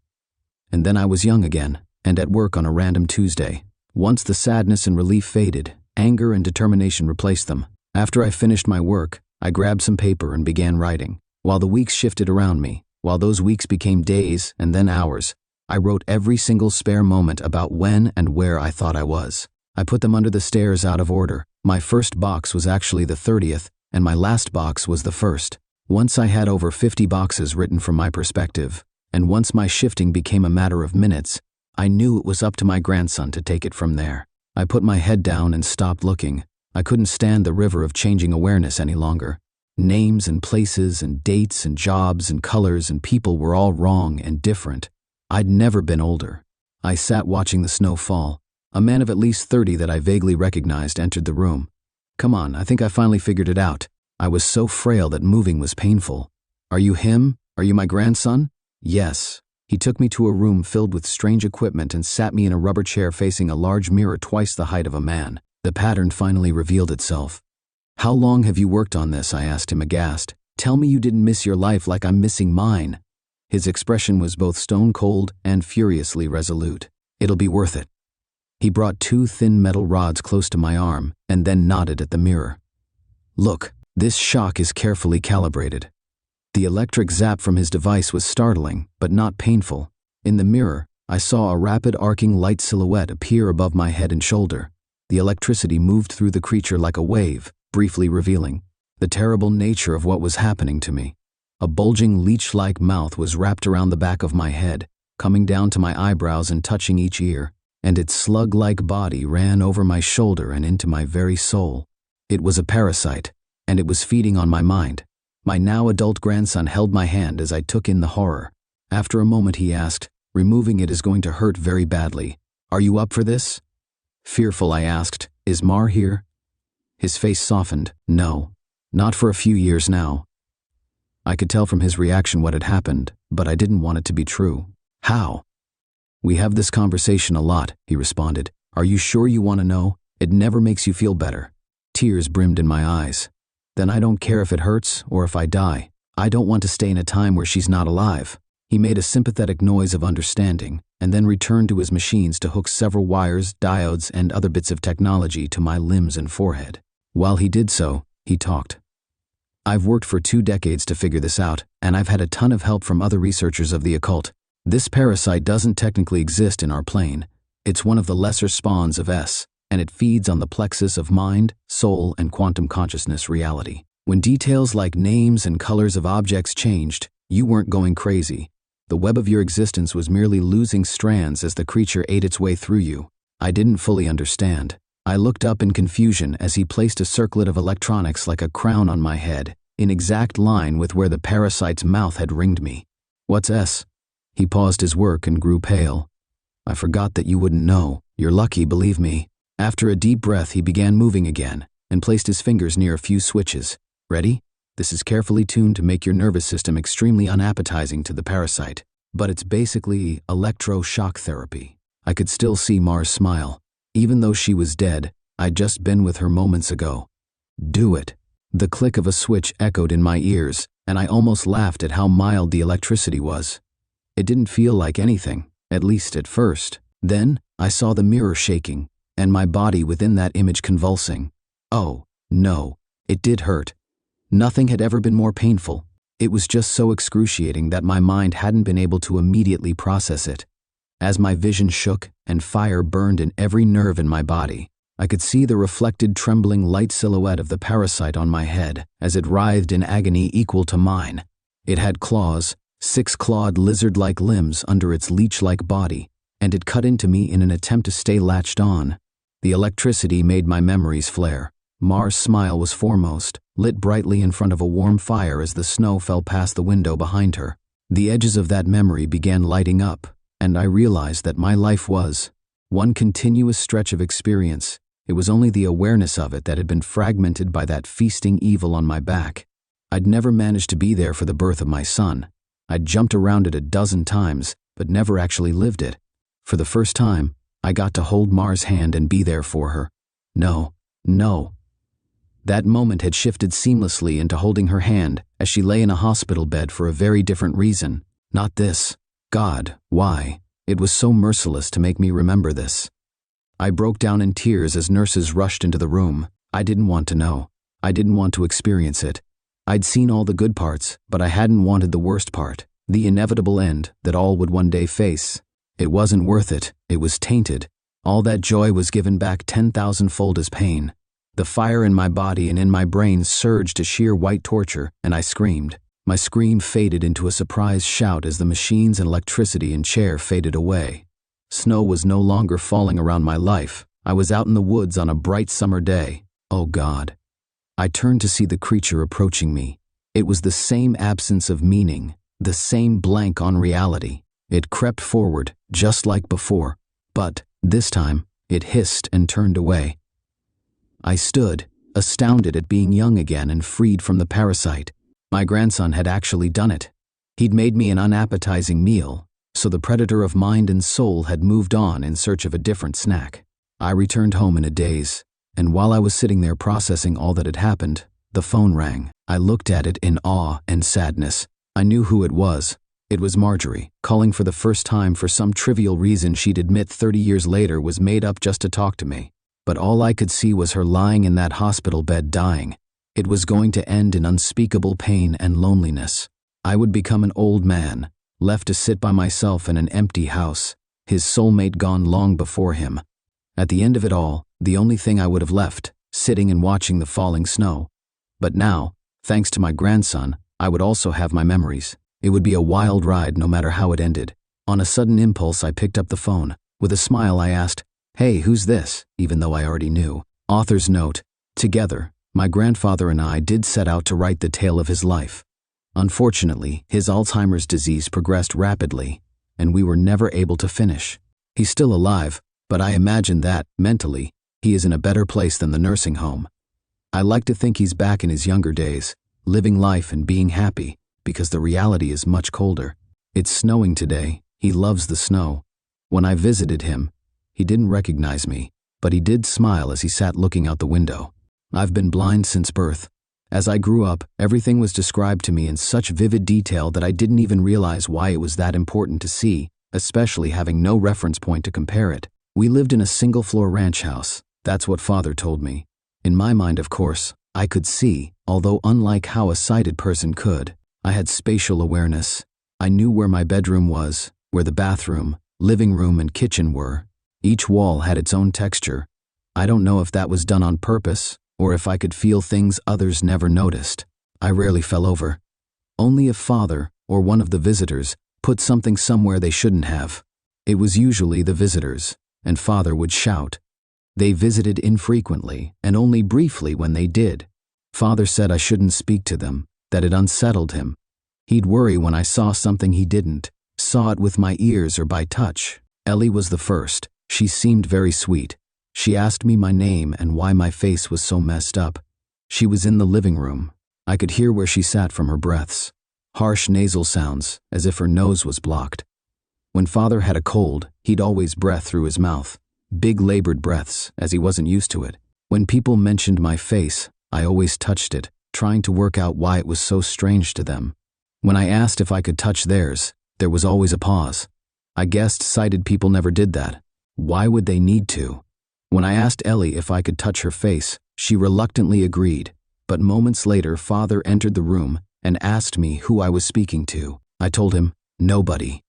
And then I was young again, and at work on a random Tuesday. Once the sadness and relief faded, anger and determination replaced them. After I finished my work, I grabbed some paper and began writing. While the weeks shifted around me, while those weeks became days and then hours, I wrote every single spare moment about when and where I thought I was. I put them under the stairs out of order. My first box was actually the 30th, and my last box was the first. Once I had over 50 boxes written from my perspective, and once my shifting became a matter of minutes, I knew it was up to my grandson to take it from there. I put my head down and stopped looking. I couldn't stand the river of changing awareness any longer. Names and places and dates and jobs and colors and people were all wrong and different. I'd never been older. I sat watching the snow fall. A man of at least 30 that I vaguely recognized entered the room. Come on, I think I finally figured it out. I was so frail that moving was painful. Are you him? Are you my grandson? Yes. He took me to a room filled with strange equipment and sat me in a rubber chair facing a large mirror twice the height of a man. The pattern finally revealed itself. How long have you worked on this? I asked him aghast. Tell me you didn't miss your life like I'm missing mine. His expression was both stone cold and furiously resolute. It'll be worth it. He brought 2 thin metal rods close to my arm and then nodded at the mirror. Look, this shock is carefully calibrated. The electric zap from his device was startling, but not painful. In the mirror, I saw a rapid arcing light silhouette appear above my head and shoulder. The electricity moved through the creature like a wave, briefly revealing the terrible nature of what was happening to me. A bulging leech-like mouth was wrapped around the back of my head, coming down to my eyebrows and touching each ear, and its slug-like body ran over my shoulder and into my very soul. It was a parasite, and it was feeding on my mind. My now adult grandson held my hand as I took in the horror. After a moment he asked, "Removing it is going to hurt very badly. Are you up for this?" Fearful, I asked, "Is Mar here?" His face softened. No, not for a few years now. I could tell from his reaction what had happened, but I didn't want it to be true. How? "We have this conversation a lot," he responded. "Are you sure you want to know? It never makes you feel better." Tears brimmed in my eyes. "Then I don't care if it hurts or if I die. I don't want to stay in a time where she's not alive." He made a sympathetic noise of understanding, and then returned to his machines to hook several wires, diodes, and other bits of technology to my limbs and forehead. While he did so, he talked. "I've worked for 2 decades to figure this out, and I've had a ton of help from other researchers of the occult. This parasite doesn't technically exist in our plane. It's one of the lesser spawns of S, and it feeds on the plexus of mind, soul, and quantum consciousness reality. When details like names and colors of objects changed, you weren't going crazy. The web of your existence was merely losing strands as the creature ate its way through you. I didn't fully understand. I looked up in confusion as he placed a circlet of electronics like a crown on my head, in exact line with where the parasite's mouth had ringed me. What's S? He paused his work and grew pale. I forgot that you wouldn't know. You're lucky, believe me. After a deep breath, he began moving again and placed his fingers near a few switches. Ready? This is carefully tuned to make your nervous system extremely unappetizing to the parasite, but it's basically electroshock therapy. I could still see Mar's smile. Even though she was dead, I'd just been with her moments ago. Do it. The click of a switch echoed in my ears, and I almost laughed at how mild the electricity was. It didn't feel like anything, at least at first. Then, I saw the mirror shaking. and my body within that image convulsing. Oh, no, it did hurt. Nothing had ever been more painful. It was just so excruciating that my mind hadn't been able to immediately process it. As my vision shook and fire burned in every nerve in my body, I could see the reflected trembling light silhouette of the parasite on my head as it writhed in agony equal to mine. It had claws, 6-clawed lizard-like limbs under its leech-like body, and it cut into me in an attempt to stay latched on. The electricity made my memories flare. Mar's smile was foremost, lit brightly in front of a warm fire as the snow fell past the window behind her. The edges of that memory began lighting up, and I realized that my life was one continuous stretch of experience. It was only the awareness of it that had been fragmented by that feasting evil on my back. I'd never managed to be there for the birth of my son. I'd jumped around it a dozen times, but never actually lived it. For the first time, I got to hold Mar's hand and be there for her. No. That moment had shifted seamlessly into holding her hand as she lay in a hospital bed for a very different reason. Not this. God, why? It was so merciless to make me remember this. I broke down in tears as nurses rushed into the room. I didn't want to know. I didn't want to experience it. I'd seen all the good parts, but I hadn't wanted the worst part, the inevitable end that all would one day face. It wasn't worth it. It was tainted. All that joy was given back 10,000-fold as pain. The fire in my body and in my brain surged to sheer white torture, and I screamed. My scream faded into a surprised shout as the machines and electricity and chair faded away. Snow was no longer falling around my life. I was out in the woods on a bright summer day. Oh God. I turned to see the creature approaching me. It was the same absence of meaning, the same blank on reality. It crept forward, just like before, but this time, it hissed and turned away. I stood, astounded at being young again and freed from the parasite. My grandson had actually done it. He'd made me an unappetizing meal, so the predator of mind and soul had moved on in search of a different snack. I returned home in a daze, and while I was sitting there processing all that had happened, the phone rang. I looked at it in awe and sadness. I knew who it was. It was Marjorie, calling for the first time for some trivial reason she'd admit 30 years later was made up just to talk to me. But all I could see was her lying in that hospital bed dying. It was going to end in unspeakable pain and loneliness. I would become an old man, left to sit by myself in an empty house, his soulmate gone long before him. At the end of it all, the only thing I would have left, sitting and watching the falling snow. But now, thanks to my grandson, I would also have my memories. It would be a wild ride no matter how it ended. On a sudden impulse, I picked up the phone. With a smile, I asked, "Hey, who's this?" even though I already knew. Author's note. Together, my grandfather and I did set out to write the tale of his life. Unfortunately, his Alzheimer's disease progressed rapidly, and we were never able to finish. He's still alive, but I imagine that, mentally, he is in a better place than the nursing home. I like to think he's back in his younger days, living life and being happy, because the reality is much colder. It's snowing today. He loves the snow. When I visited him, he didn't recognize me, but he did smile as he sat looking out the window. I've been blind since birth. As I grew up, everything was described to me in such vivid detail that I didn't even realize why it was that important to see, especially having no reference point to compare it. We lived in a single-floor ranch house. That's what Father told me. In my mind, of course, I could see, although unlike how a sighted person could. I had spatial awareness. I knew where my bedroom was, where the bathroom, living room, and kitchen were. Each wall had its own texture. I don't know if that was done on purpose, or if I could feel things others never noticed. I rarely fell over. Only if Father, or one of the visitors, put something somewhere they shouldn't have. It was usually the visitors, and Father would shout. They visited infrequently, and only briefly when they did. Father said I shouldn't speak to them, that it unsettled him. He'd worry when I saw something he didn't, saw it with my ears or by touch. Ellie was the first. She seemed very sweet. She asked me my name and why my face was so messed up. She was in the living room. I could hear where she sat from her breaths. Harsh nasal sounds, as if her nose was blocked. When Father had a cold, he'd always breath through his mouth. Big labored breaths, as he wasn't used to it. When people mentioned my face, I always touched it, trying to work out why it was so strange to them. When I asked if I could touch theirs, there was always a pause. I guessed sighted people never did that. Why would they need to? When I asked Ellie if I could touch her face, she reluctantly agreed. But moments later, Father entered the room and asked me who I was speaking to. I told him, nobody.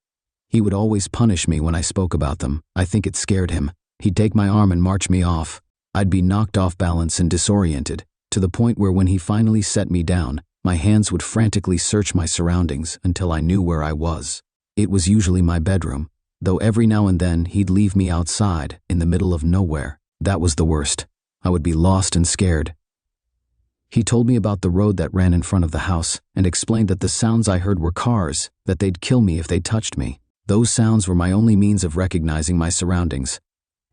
He would always punish me when I spoke about them. I think it scared him. He'd take my arm and march me off. I'd be knocked off balance and disoriented, to the point where when he finally set me down, my hands would frantically search my surroundings until I knew where I was. It was usually my bedroom, though every now and then he'd leave me outside in the middle of nowhere. That was the worst. I would be lost and scared. He told me about the road that ran in front of the house and explained that the sounds I heard were cars, that they'd kill me if they touched me. Those sounds were my only means of recognizing my surroundings.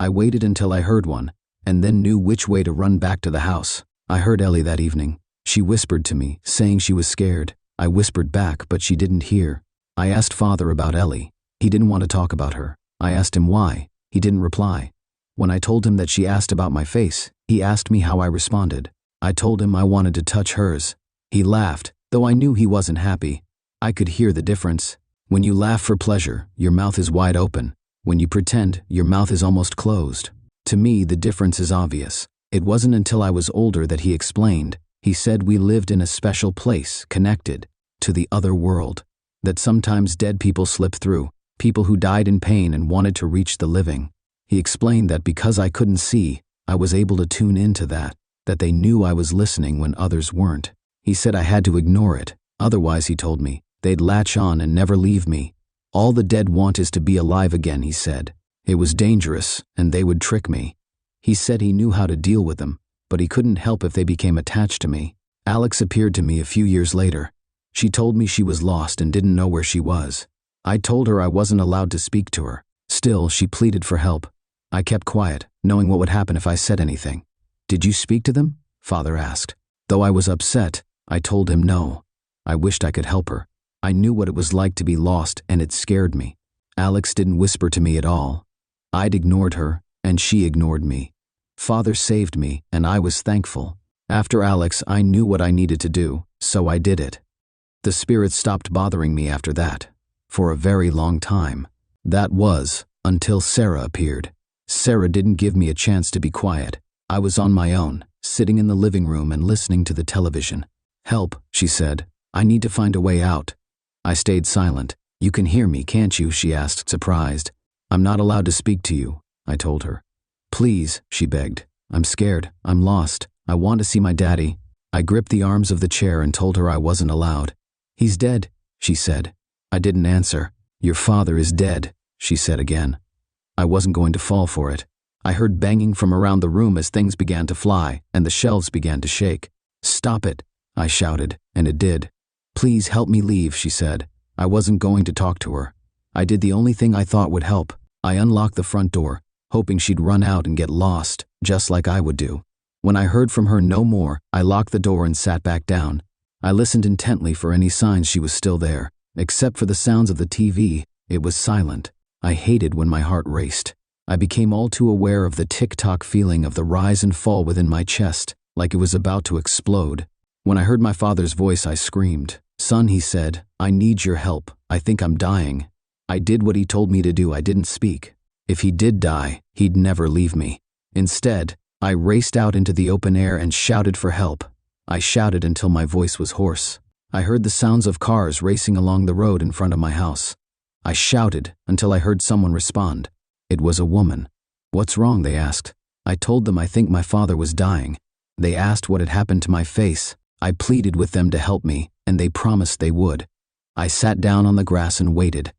I waited until I heard one, and then knew which way to run back to the house. I heard Ellie that evening. She whispered to me, saying she was scared. I whispered back, but she didn't hear. I asked Father about Ellie. He didn't want to talk about her. I asked him why. He didn't reply. When I told him that she asked about my face, he asked me how I responded. I told him I wanted to touch hers. He laughed, though I knew he wasn't happy. I could hear the difference. When you laugh for pleasure, your mouth is wide open. When you pretend, your mouth is almost closed. To me, the difference is obvious. It wasn't until I was older that he explained. He said we lived in a special place, connected to the other world, that sometimes dead people slip through, people who died in pain and wanted to reach the living. He explained that because I couldn't see, I was able to tune into that they knew I was listening when others weren't. He said I had to ignore it, otherwise, he told me, they'd latch on and never leave me. All the dead want is to be alive again, he said. It was dangerous, and they would trick me. He said he knew how to deal with them, but he couldn't help if they became attached to me. Alex appeared to me a few years later. She told me she was lost and didn't know where she was. I told her I wasn't allowed to speak to her. Still, she pleaded for help. I kept quiet, knowing what would happen if I said anything. Did you speak to them? Father asked. Though I was upset, I told him no. I wished I could help her. I knew what it was like to be lost, and it scared me. Alex didn't whisper to me at all. I'd ignored her, and she ignored me. Father saved me, and I was thankful. After Alex, I knew what I needed to do, so I did it. The spirits stopped bothering me after that, for a very long time. That was until Sarah appeared. Sarah didn't give me a chance to be quiet. I was on my own, sitting in the living room and listening to the television. Help, she said. I need to find a way out. I stayed silent. You can hear me, can't you? She asked, surprised. I'm not allowed to speak to you, I told her. Please, she begged. I'm scared. I'm lost. I want to see my daddy. I gripped the arms of the chair and told her I wasn't allowed. He's dead, she said. I didn't answer. Your father is dead, she said again. I wasn't going to fall for it. I heard banging from around the room as things began to fly and the shelves began to shake. Stop it, I shouted, and it did. Please help me leave, she said. I wasn't going to talk to her. I did the only thing I thought would help. I unlocked the front door, hoping she'd run out and get lost, just like I would do. When I heard from her no more, I locked the door and sat back down. I listened intently for any signs she was still there. Except for the sounds of the TV, it was silent. I hated when my heart raced. I became all too aware of the tick-tock feeling of the rise and fall within my chest, like it was about to explode. When I heard my father's voice, I screamed. Son, he said, I need your help. I think I'm dying. I did what he told me to do. I didn't speak. If he did die, he'd never leave me. Instead, I raced out into the open air and shouted for help. I shouted until my voice was hoarse. I heard the sounds of cars racing along the road in front of my house. I shouted until I heard someone respond. It was a woman. What's wrong? They asked. I told them I think my father was dying. They asked what had happened to my face. I pleaded with them to help me, and they promised they would. I sat down on the grass and waited.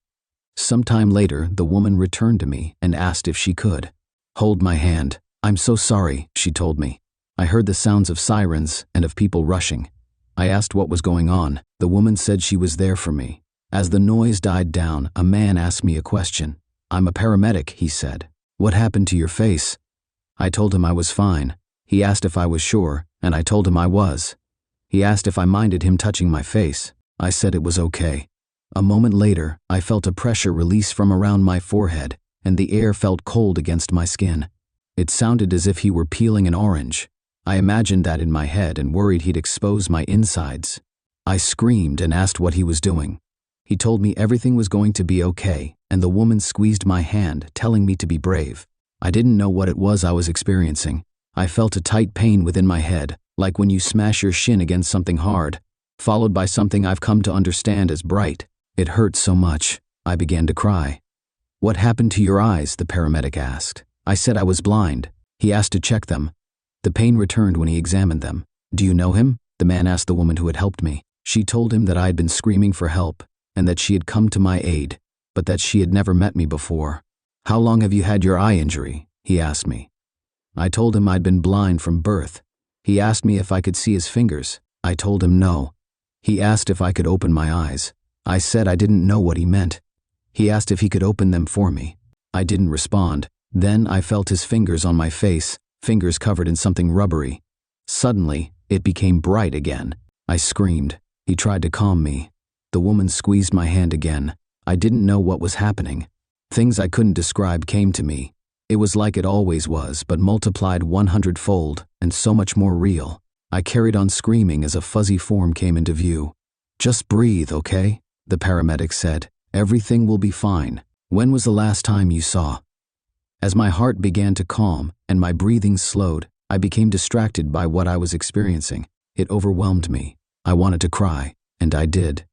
Sometime later, the woman returned to me and asked if she could hold my hand. I'm so sorry, she told me. I heard the sounds of sirens and of people rushing. I asked what was going on. The woman said she was there for me. As the noise died down, a man asked me a question. I'm a paramedic, he said. What happened to your face? I told him I was fine. He asked if I was sure, and I told him I was. He asked if I minded him touching my face. I said it was okay. A moment later, I felt a pressure release from around my forehead, and the air felt cold against my skin. It sounded as if he were peeling an orange. I imagined that in my head and worried he'd expose my insides. I screamed and asked what he was doing. He told me everything was going to be okay, and the woman squeezed my hand, telling me to be brave. I didn't know what it was I was experiencing. I felt a tight pain within my head, like when you smash your shin against something hard, followed by something I've come to understand as bright. It hurt so much, I began to cry. "What happened to your eyes?" the paramedic asked. I said I was blind. He asked to check them. The pain returned when he examined them. "Do you know him?" the man asked the woman who had helped me. She told him that I had been screaming for help and that she had come to my aid, but that she had never met me before. "How long have you had your eye injury?" he asked me. I told him I'd been blind from birth. He asked me if I could see his fingers. I told him no. He asked if I could open my eyes. I said I didn't know what he meant. He asked if he could open them for me. I didn't respond. Then I felt his fingers on my face, fingers covered in something rubbery. Suddenly, it became bright again. I screamed. He tried to calm me. The woman squeezed my hand again. I didn't know what was happening. Things I couldn't describe came to me. It was like it always was, but multiplied 100-fold, and so much more real. I carried on screaming as a fuzzy form came into view. "Just breathe, okay?" the paramedic said. "Everything will be fine. When was the last time you saw?" As my heart began to calm and my breathing slowed, I became distracted by what I was experiencing. It overwhelmed me. I wanted to cry, and I did.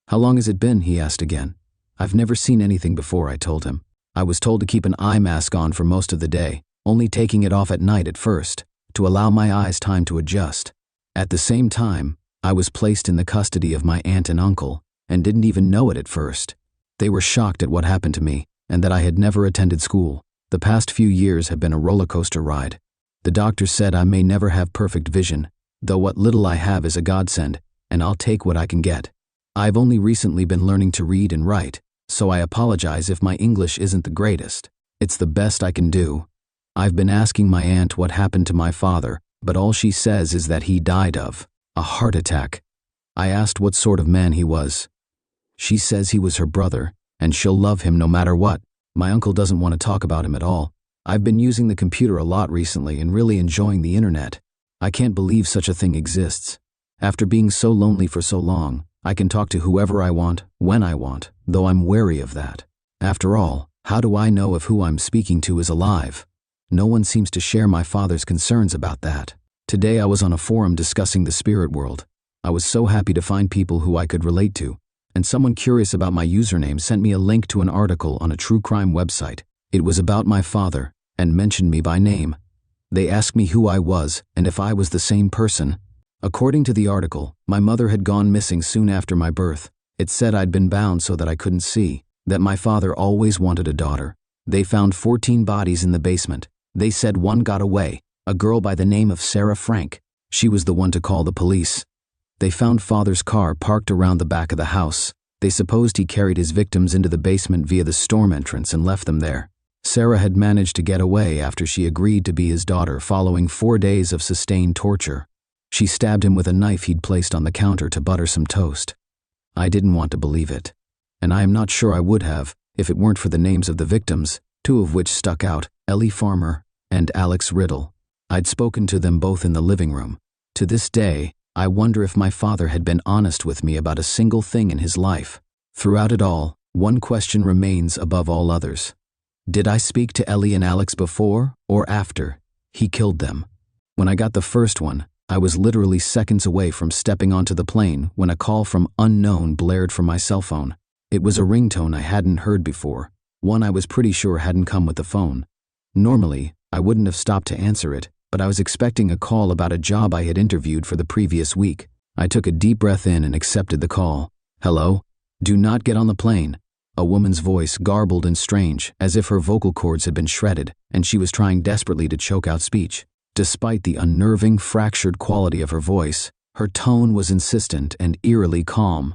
"How long has it been?" he asked again. "I've never seen anything before," I told him. I was told to keep an eye mask on for most of the day, only taking it off at night at first, to allow my eyes time to adjust. At the same time, I was placed in the custody of my aunt and uncle, and didn't even know it at first. They were shocked at what happened to me, and that I had never attended school. The past few years have been a roller coaster ride. The doctor said I may never have perfect vision, though what little I have is a godsend, and I'll take what I can get. I've only recently been learning to read and write, so I apologize if my English isn't the greatest. It's the best I can do. I've been asking my aunt what happened to my father, but all she says is that he died of a heart attack. I asked what sort of man he was. She says he was her brother, and she'll love him no matter what. My uncle doesn't want to talk about him at all. I've been using the computer a lot recently and really enjoying the internet. I can't believe such a thing exists. After being so lonely for so long, I can talk to whoever I want, when I want, though I'm wary of that. After all, how do I know if who I'm speaking to is alive? No one seems to share my father's concerns about that. Today I was on a forum discussing the spirit world. I was so happy to find people who I could relate to, and someone curious about my username sent me a link to an article on a true crime website. It was about my father, and mentioned me by name. They asked me who I was and if I was the same person. According to the article, my mother had gone missing soon after my birth. It said I'd been bound so that I couldn't see, that my father always wanted a daughter. They found 14 bodies in the basement. They said one got away, a girl by the name of Sarah Frank. She was the one to call the police. They found father's car parked around the back of the house. They supposed he carried his victims into the basement via the storm entrance and left them there. Sarah had managed to get away after she agreed to be his daughter following 4 days of sustained torture. She stabbed him with a knife he'd placed on the counter to butter some toast. I didn't want to believe it, and I am not sure I would have if it weren't for the names of the victims, 2 of which stuck out, Ellie Farmer and Alex Riddle. I'd spoken to them both in the living room. To this day, I wonder if my father had been honest with me about a single thing in his life. Throughout it all, one question remains above all others. Did I speak to Ellie and Alex before or after he killed them? When I got the first one, I was literally seconds away from stepping onto the plane when a call from unknown blared from my cell phone. It was a ringtone I hadn't heard before, one I was pretty sure hadn't come with the phone. Normally, I wouldn't have stopped to answer it, but I was expecting a call about a job I had interviewed for the previous week. I took a deep breath in and accepted the call. "Hello? Do not get on the plane." A woman's voice, garbled and strange, as if her vocal cords had been shredded, and she was trying desperately to choke out speech. Despite the unnerving, fractured quality of her voice, her tone was insistent and eerily calm.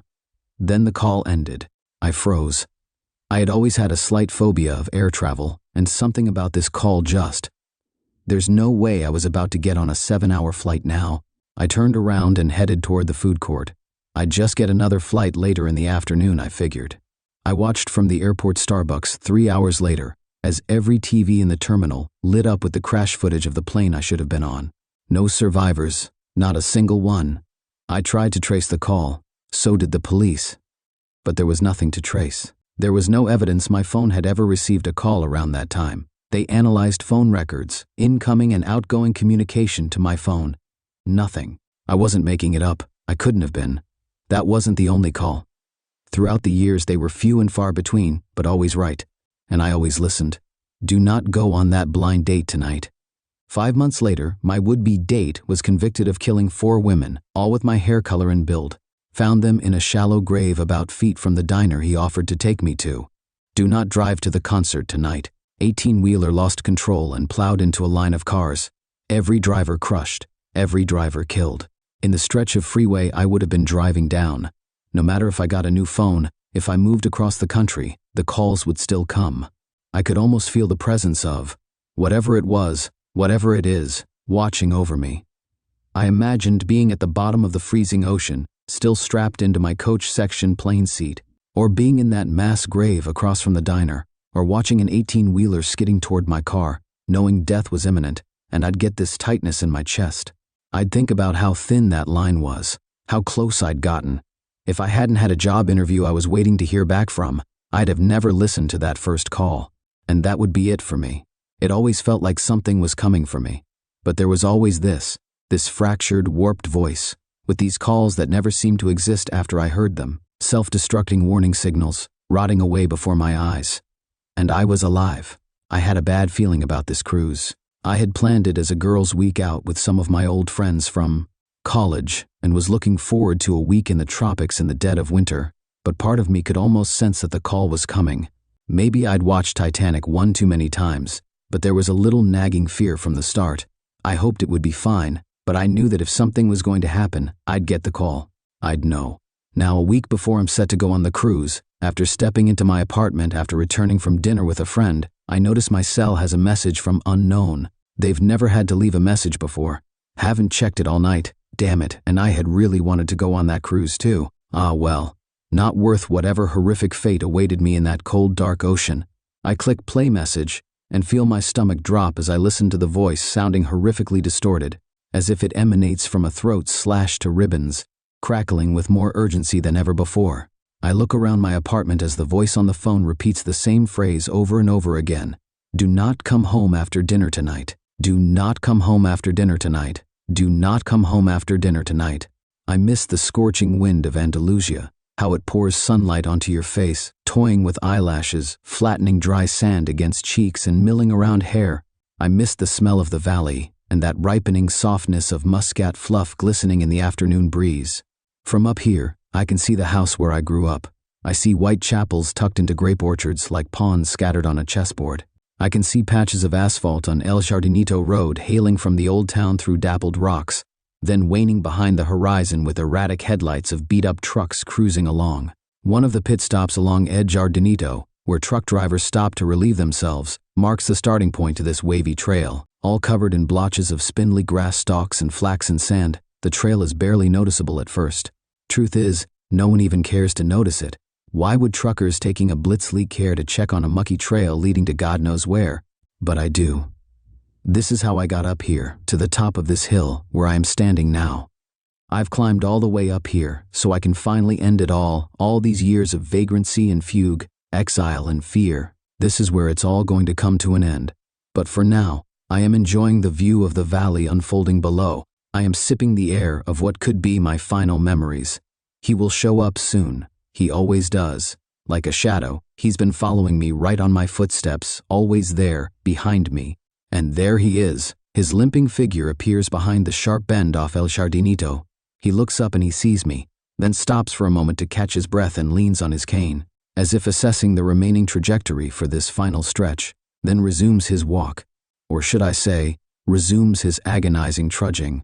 Then the call ended. I froze. I had always had a slight phobia of air travel, and something about this call just. There's no way I was about to get on a 7-hour flight now. I turned around and headed toward the food court. I'd just get another flight later in the afternoon, I figured. I watched from the airport Starbucks 3 hours later, as every TV in the terminal lit up with the crash footage of the plane I should have been on. No survivors, not a single one. I tried to trace the call, so did the police. But there was nothing to trace. There was no evidence my phone had ever received a call around that time. They analyzed phone records, incoming and outgoing communication to my phone. Nothing. I wasn't making it up. I couldn't have been. That wasn't the only call. Throughout the years they were few and far between, but always right. And I always listened. Do not go on that blind date tonight. 5 months later, my would-be date was convicted of killing 4 women, all with my hair color and build. Found them in a shallow grave about feet from the diner he offered to take me to. Do not drive to the concert tonight. 18-wheeler lost control and plowed into a line of cars. Every driver crushed. Every driver killed. In the stretch of freeway I would have been driving down. No matter if I got a new phone, if I moved across the country, the calls would still come. I could almost feel the presence of, whatever it was, whatever it is, watching over me. I imagined being at the bottom of the freezing ocean, still strapped into my coach section plane seat, or being in that mass grave across from the diner, or watching an 18-wheeler skidding toward my car, knowing death was imminent, and I'd get this tightness in my chest. I'd think about how thin that line was, how close I'd gotten. If I hadn't had a job interview I was waiting to hear back from, I'd have never listened to that first call. And that would be it for me. It always felt like something was coming for me. But there was always this fractured, warped voice, with these calls that never seemed to exist after I heard them, self-destructing warning signals, rotting away before my eyes. And I was alive. I had a bad feeling about this cruise. I had planned it as a girls' week out with some of my old friends from college and was looking forward to a week in the tropics in the dead of winter, but part of me could almost sense that the call was coming. Maybe I'd watched Titanic one too many times, but there was a little nagging fear from the start. I hoped it would be fine, but I knew that if something was going to happen, I'd get the call. I'd know. Now, a week before I'm set to go on the cruise, after stepping into my apartment after returning from dinner with a friend, I notice my cell has a message from unknown. They've never had to leave a message before. Haven't checked it all night. Damn it, and I had really wanted to go on that cruise too. Ah well. Not worth whatever horrific fate awaited me in that cold, dark ocean. I click play message and feel my stomach drop as I listen to the voice sounding horrifically distorted, as if it emanates from a throat slashed to ribbons, crackling with more urgency than ever before. I look around my apartment as the voice on the phone repeats the same phrase over and over again. Do not come home after dinner tonight. Do not come home after dinner tonight. Do not come home after dinner tonight. I miss the scorching wind of Andalusia, how it pours sunlight onto your face, toying with eyelashes, flattening dry sand against cheeks and milling around hair. I miss the smell of the valley and that ripening softness of muscat fluff glistening in the afternoon breeze. From up here, I can see the house where I grew up. I see white chapels tucked into grape orchards like pawns scattered on a chessboard. I can see patches of asphalt on El Jardinito Road hailing from the old town through dappled rocks, then waning behind the horizon with erratic headlights of beat-up trucks cruising along. One of the pit stops along El Jardinito, where truck drivers stop to relieve themselves, marks the starting point to this wavy trail. All covered in blotches of spindly grass stalks and flaxen sand, the trail is barely noticeable at first. Truth is, no one even cares to notice it. Why would truckers taking a blitzly care to check on a mucky trail leading to God knows where? But I do. This is how I got up here, to the top of this hill, where I am standing now. I've climbed all the way up here, so I can finally end it all these years of vagrancy and fugue, exile and fear. This is where it's all going to come to an end. But for now, I am enjoying the view of the valley unfolding below. I am sipping the air of what could be my final memories. He will show up soon. He always does. Like a shadow, he's been following me right on my footsteps, always there, behind me. And there he is. His limping figure appears behind the sharp bend off El Jardinito. He looks up and he sees me, then stops for a moment to catch his breath and leans on his cane, as if assessing the remaining trajectory for this final stretch, then resumes his walk. Or should I say, resumes his agonizing trudging.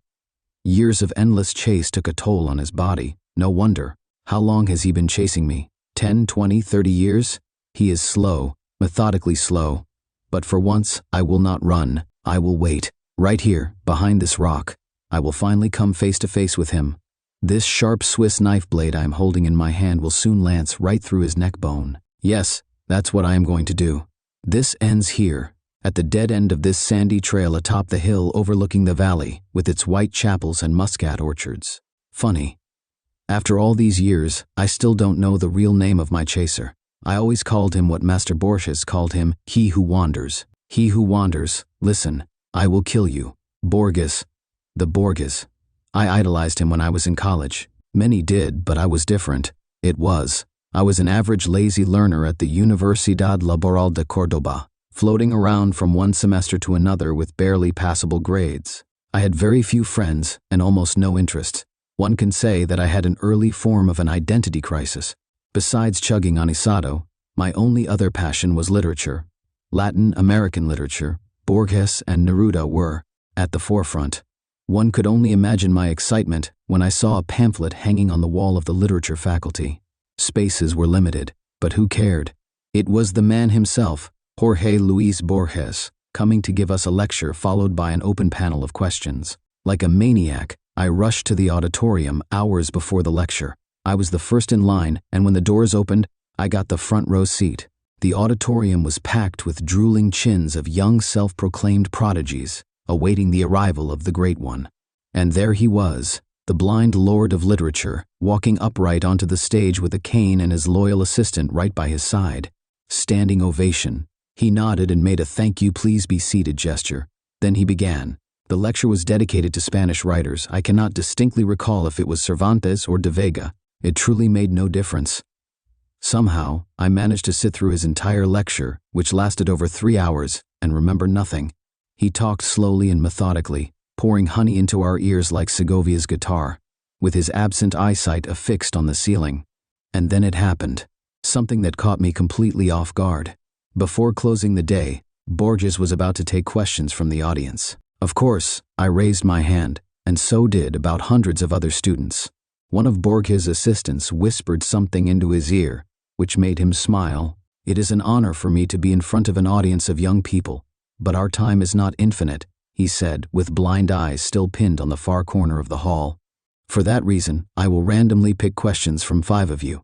Years of endless chase took a toll on his body. No wonder. How long has he been chasing me? 10, 20, 30 years? He is slow, methodically slow. But for once, I will not run. I will wait. Right here, behind this rock. I will finally come face to face with him. This sharp Swiss knife blade I am holding in my hand will soon lance right through his neck bone. Yes, that's what I am going to do. This ends here, at the dead end of this sandy trail atop the hill overlooking the valley, with its white chapels and muscat orchards. Funny. After all these years, I still don't know the real name of my chaser. I always called him what Master Borges called him, he who wanders. He who wanders, listen, I will kill you. Borges. The Borges. I idolized him when I was in college. Many did, but I was different. I was an average lazy learner at the Universidad Laboral de Córdoba, floating around from one semester to another with barely passable grades. I had very few friends and almost no interests. One can say that I had an early form of an identity crisis. Besides chugging anisado, my only other passion was literature. Latin American literature, Borges and Neruda were at the forefront. One could only imagine my excitement when I saw a pamphlet hanging on the wall of the literature faculty. Spaces were limited, but who cared? It was the man himself, Jorge Luis Borges, coming to give us a lecture followed by an open panel of questions. Like a maniac, I rushed to the auditorium hours before the lecture. I was the first in line, and when the doors opened, I got the front row seat. The auditorium was packed with drooling chins of young self-proclaimed prodigies, awaiting the arrival of the Great One. And there he was, the blind lord of literature, walking upright onto the stage with a cane and his loyal assistant right by his side. Standing ovation. He nodded and made a "thank you, please be seated" gesture. Then he began. The lecture was dedicated to Spanish writers. I cannot distinctly recall if it was Cervantes or de Vega. It truly made no difference. Somehow, I managed to sit through his entire lecture, which lasted over 3 hours, and remember nothing. He talked slowly and methodically, pouring honey into our ears like Segovia's guitar, with his absent eyesight affixed on the ceiling. And then it happened. Something that caught me completely off guard. Before closing the day, Borges was about to take questions from the audience. Of course, I raised my hand, and so did about hundreds of other students. One of Borges' assistants whispered something into his ear, which made him smile. "It is an honor for me to be in front of an audience of young people, but our time is not infinite," he said, with blind eyes still pinned on the far corner of the hall. "For that reason, I will randomly pick questions from 5 of you.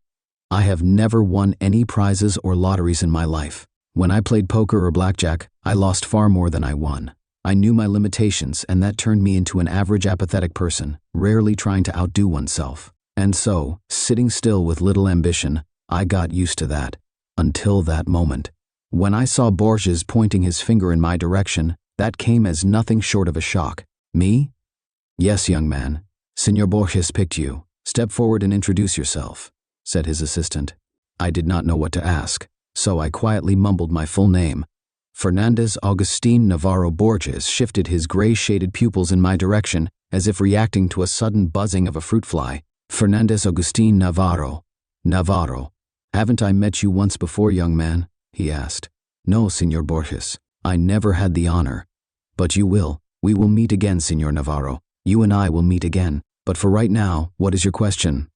I have never won any prizes or lotteries in my life. When I played poker or blackjack, I lost far more than I won. I knew my limitations, and that turned me into an average apathetic person, rarely trying to outdo oneself. And so, sitting still with little ambition, I got used to that. Until that moment. When I saw Borges pointing his finger in my direction, that came as nothing short of a shock. Me? "Yes, young man. Señor Borges picked you. Step forward and introduce yourself," said his assistant. I did not know what to ask, so I quietly mumbled my full name. Fernandez Agustin Navarro Borges shifted his gray-shaded pupils in my direction, as if reacting to a sudden buzzing of a fruit fly. "Fernandez Agustin Navarro. Navarro. Haven't I met you once before, young man?" he asked. "No, Señor Borges. I never had the honor. But you will. We will meet again, Señor Navarro. You and I will meet again. But for right now, what is your question?"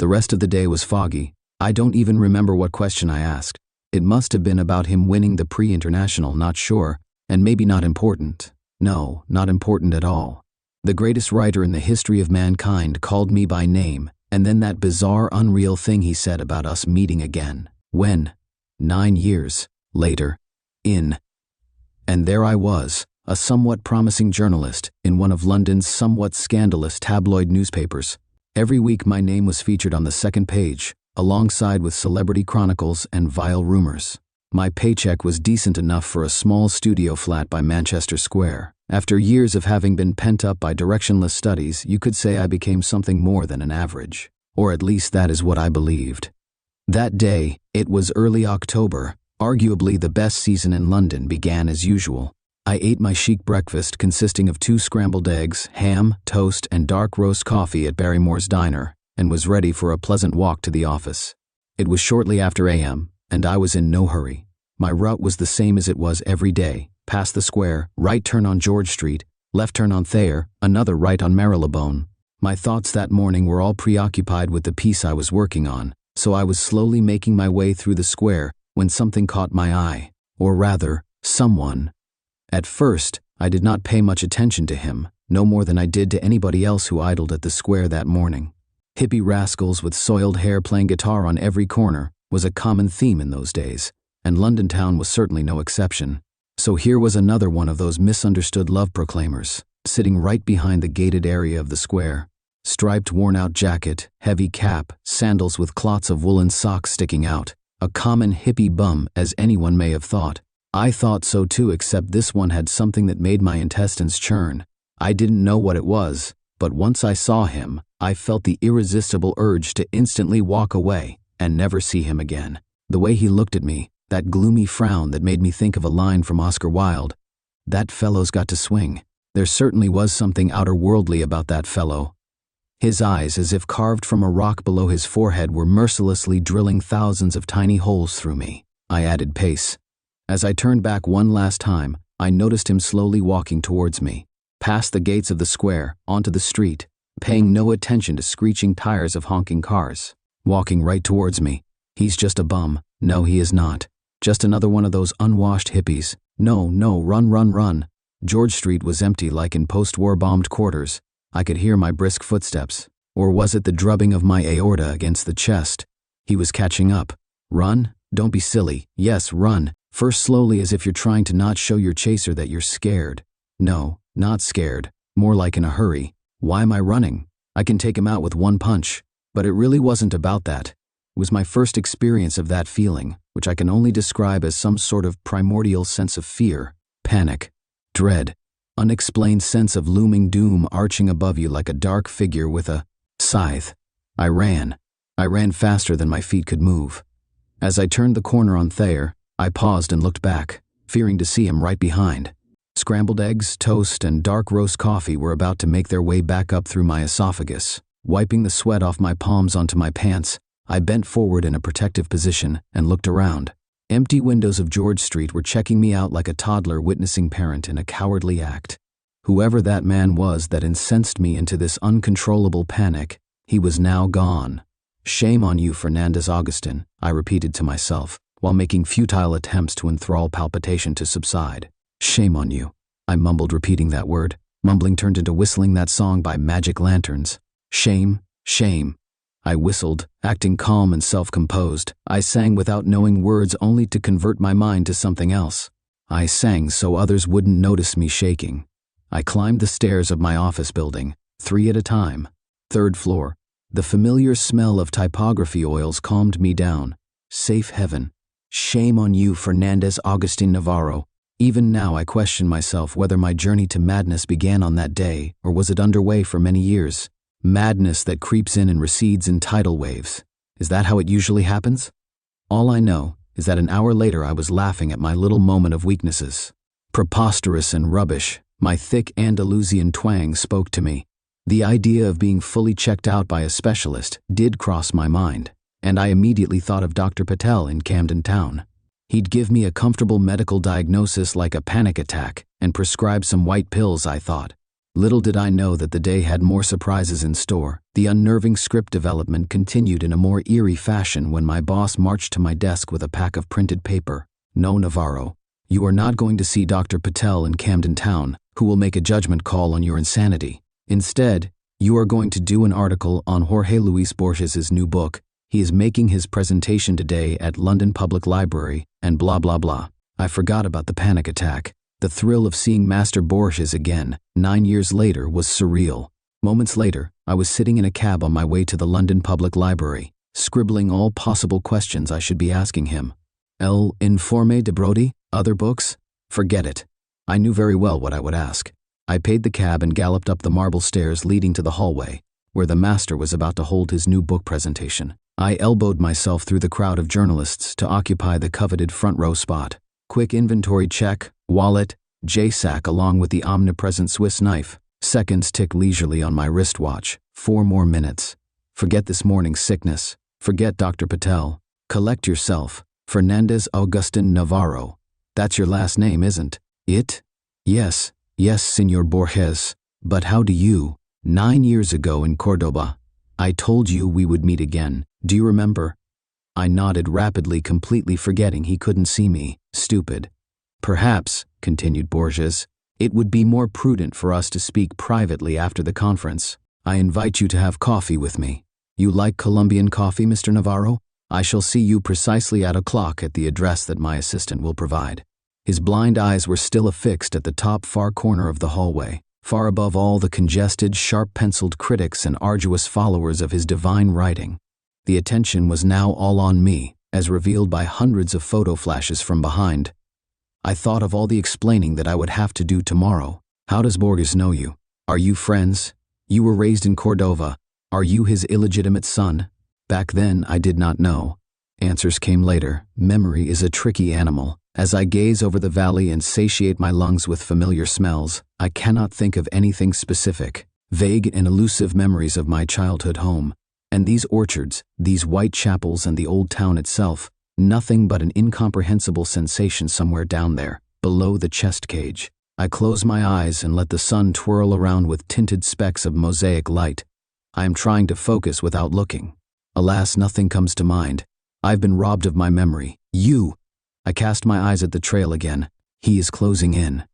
The rest of the day was foggy. I don't even remember what question I asked. It must have been about him winning the Prix International, not sure, and maybe not important. No, not important at all. The greatest writer in the history of mankind called me by name, and then that bizarre, unreal thing he said about us meeting again. When? 9 years later. And there I was, a somewhat promising journalist in one of London's somewhat scandalous tabloid newspapers. Every week my name was featured on the second page, alongside with celebrity chronicles and vile rumors. My paycheck was decent enough for a small studio flat by Manchester Square. After years of having been pent up by directionless studies, you could say I became something more than an average. Or at least that is what I believed. That day, it was early October. Arguably the best season in London began as usual. I ate my chic breakfast consisting of 2 scrambled eggs, ham, toast, and dark roast coffee at Barrymore's Diner, and was ready for a pleasant walk to the office. It was shortly after a.m., and I was in no hurry. My route was the same as it was every day: past the square, right turn on George Street, left turn on Thayer, another right on Marylebone. My thoughts that morning were all preoccupied with the piece I was working on, so I was slowly making my way through the square when something caught my eye, or rather, someone. At first, I did not pay much attention to him, no more than I did to anybody else who idled at the square that morning. Hippie rascals with soiled hair playing guitar on every corner was a common theme in those days, and London town was certainly no exception. So here was another one of those misunderstood love proclaimers, sitting right behind the gated area of the square. Striped worn-out jacket, heavy cap, sandals with clots of woolen socks sticking out. A common hippie bum, as anyone may have thought. I thought so too, except this one had something that made my intestines churn. I didn't know what it was, but once I saw him, I felt the irresistible urge to instantly walk away and never see him again. The way he looked at me, that gloomy frown that made me think of a line from Oscar Wilde. That fellow's got to swing. There certainly was something outer-worldly about that fellow. His eyes, as if carved from a rock below his forehead, were mercilessly drilling thousands of tiny holes through me. I added pace. As I turned back one last time, I noticed him slowly walking towards me, past the gates of the square, onto the street, paying no attention to screeching tires of honking cars. Walking right towards me. He's just a bum. No, he is not. Just another one of those unwashed hippies. No, run, run, run. George Street was empty like in post-war bombed quarters. I could hear my brisk footsteps. Or was it the drubbing of my aorta against the chest? He was catching up. Run? Don't be silly. Yes, run. First slowly, as if you're trying to not show your chaser that you're scared. No, not scared. More like in a hurry. Why am I running? I can take him out with one punch. But it really wasn't about that. It was my first experience of that feeling, which I can only describe as some sort of primordial sense of fear, panic, dread, unexplained sense of looming doom arching above you like a dark figure with a scythe. I ran. I ran faster than my feet could move. As I turned the corner on Thayer, I paused and looked back, fearing to see him right behind. Scrambled eggs, toast, and dark roast coffee were about to make their way back up through my esophagus. Wiping the sweat off my palms onto my pants, I bent forward in a protective position and looked around. Empty windows of George Street were checking me out like a toddler witnessing parent in a cowardly act. Whoever that man was that incensed me into this uncontrollable panic, he was now gone. Shame on you, Fernandez Augustin, I repeated to myself, while making futile attempts to enthrall palpitation to subside. Shame on you, I mumbled, repeating that word. Mumbling turned into whistling that song by Magic Lanterns. Shame, shame. I whistled, acting calm and self-composed. I sang without knowing words, only to convert my mind to something else. I sang so others wouldn't notice me shaking. I climbed the stairs of my office building, 3 at a time. 3rd floor. The familiar smell of typography oils calmed me down. Safe heaven. Shame on you, Fernandez Augustin Navarro. Even now I question myself whether my journey to madness began on that day, or was it underway for many years. Madness that creeps in and recedes in tidal waves. Is that how it usually happens? All I know is that an hour later I was laughing at my little moment of weaknesses. Preposterous and rubbish, my thick Andalusian twang spoke to me. The idea of being fully checked out by a specialist did cross my mind, and I immediately thought of Dr. Patel in Camden Town. He'd give me a comfortable medical diagnosis like a panic attack and prescribe some white pills, I thought. Little did I know that the day had more surprises in store. The unnerving script development continued in a more eerie fashion when my boss marched to my desk with a pack of printed paper. No, Navarro, you are not going to see Dr. Patel in Camden Town, who will make a judgment call on your insanity. Instead, you are going to do an article on Jorge Luis Borges's new book. He is making his presentation today at London Public Library, and blah blah blah. I forgot about the panic attack. The thrill of seeing Master Borges again, 9 years later, was surreal. Moments later, I was sitting in a cab on my way to the London Public Library, scribbling all possible questions I should be asking him. El Informe de Brody? Other books? Forget it. I knew very well what I would ask. I paid the cab and galloped up the marble stairs leading to the hallway, where the master was about to hold his new book presentation. I elbowed myself through the crowd of journalists to occupy the coveted front row spot. Quick inventory check, wallet, J-sack along with the omnipresent Swiss knife. Seconds tick leisurely on my wristwatch. 4 more minutes. Forget this morning's sickness. Forget Dr. Patel. Collect yourself. Fernandez Augustin Navarro. That's your last name, isn't it? Yes, Senor Borges. But how do you? 9 years ago in Cordoba, I told you we would meet again. Do you remember? I nodded rapidly, completely forgetting he couldn't see me. Stupid. Perhaps, continued Borges, it would be more prudent for us to speak privately after the conference. I invite you to have coffee with me. You like Colombian coffee, Mr. Navarro? I shall see you precisely at o'clock at the address that my assistant will provide. His blind eyes were still affixed at the top far corner of the hallway, far above all the congested, sharp-penciled critics and arduous followers of his divine writing. The attention was now all on me, as revealed by hundreds of photo flashes from behind. I thought of all the explaining that I would have to do tomorrow. How does Borges know you? Are you friends? You were raised in Cordova. Are you his illegitimate son? Back then, I did not know. Answers came later. Memory is a tricky animal. As I gaze over the valley and satiate my lungs with familiar smells, I cannot think of anything specific. Vague and elusive memories of my childhood home. And these orchards, these white chapels and the old town itself, nothing but an incomprehensible sensation somewhere down there, below the chest cage. I close my eyes and let the sun twirl around with tinted specks of mosaic light. I am trying to focus without looking. Alas, nothing comes to mind. I've been robbed of my memory. You! I cast my eyes at the trail again. He is closing in.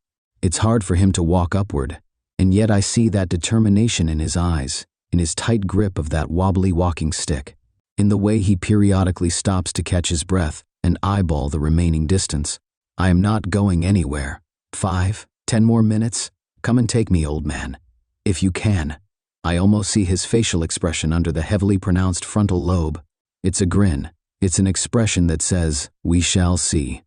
It's hard for him to walk upward, and yet I see that determination in his eyes, in his tight grip of that wobbly walking stick, in the way he periodically stops to catch his breath and eyeball the remaining distance. I am not going anywhere. 5, 10 more minutes? Come and take me, old man. If you can. I almost see his facial expression under the heavily pronounced frontal lobe. It's a grin. It's an expression that says, "We shall see."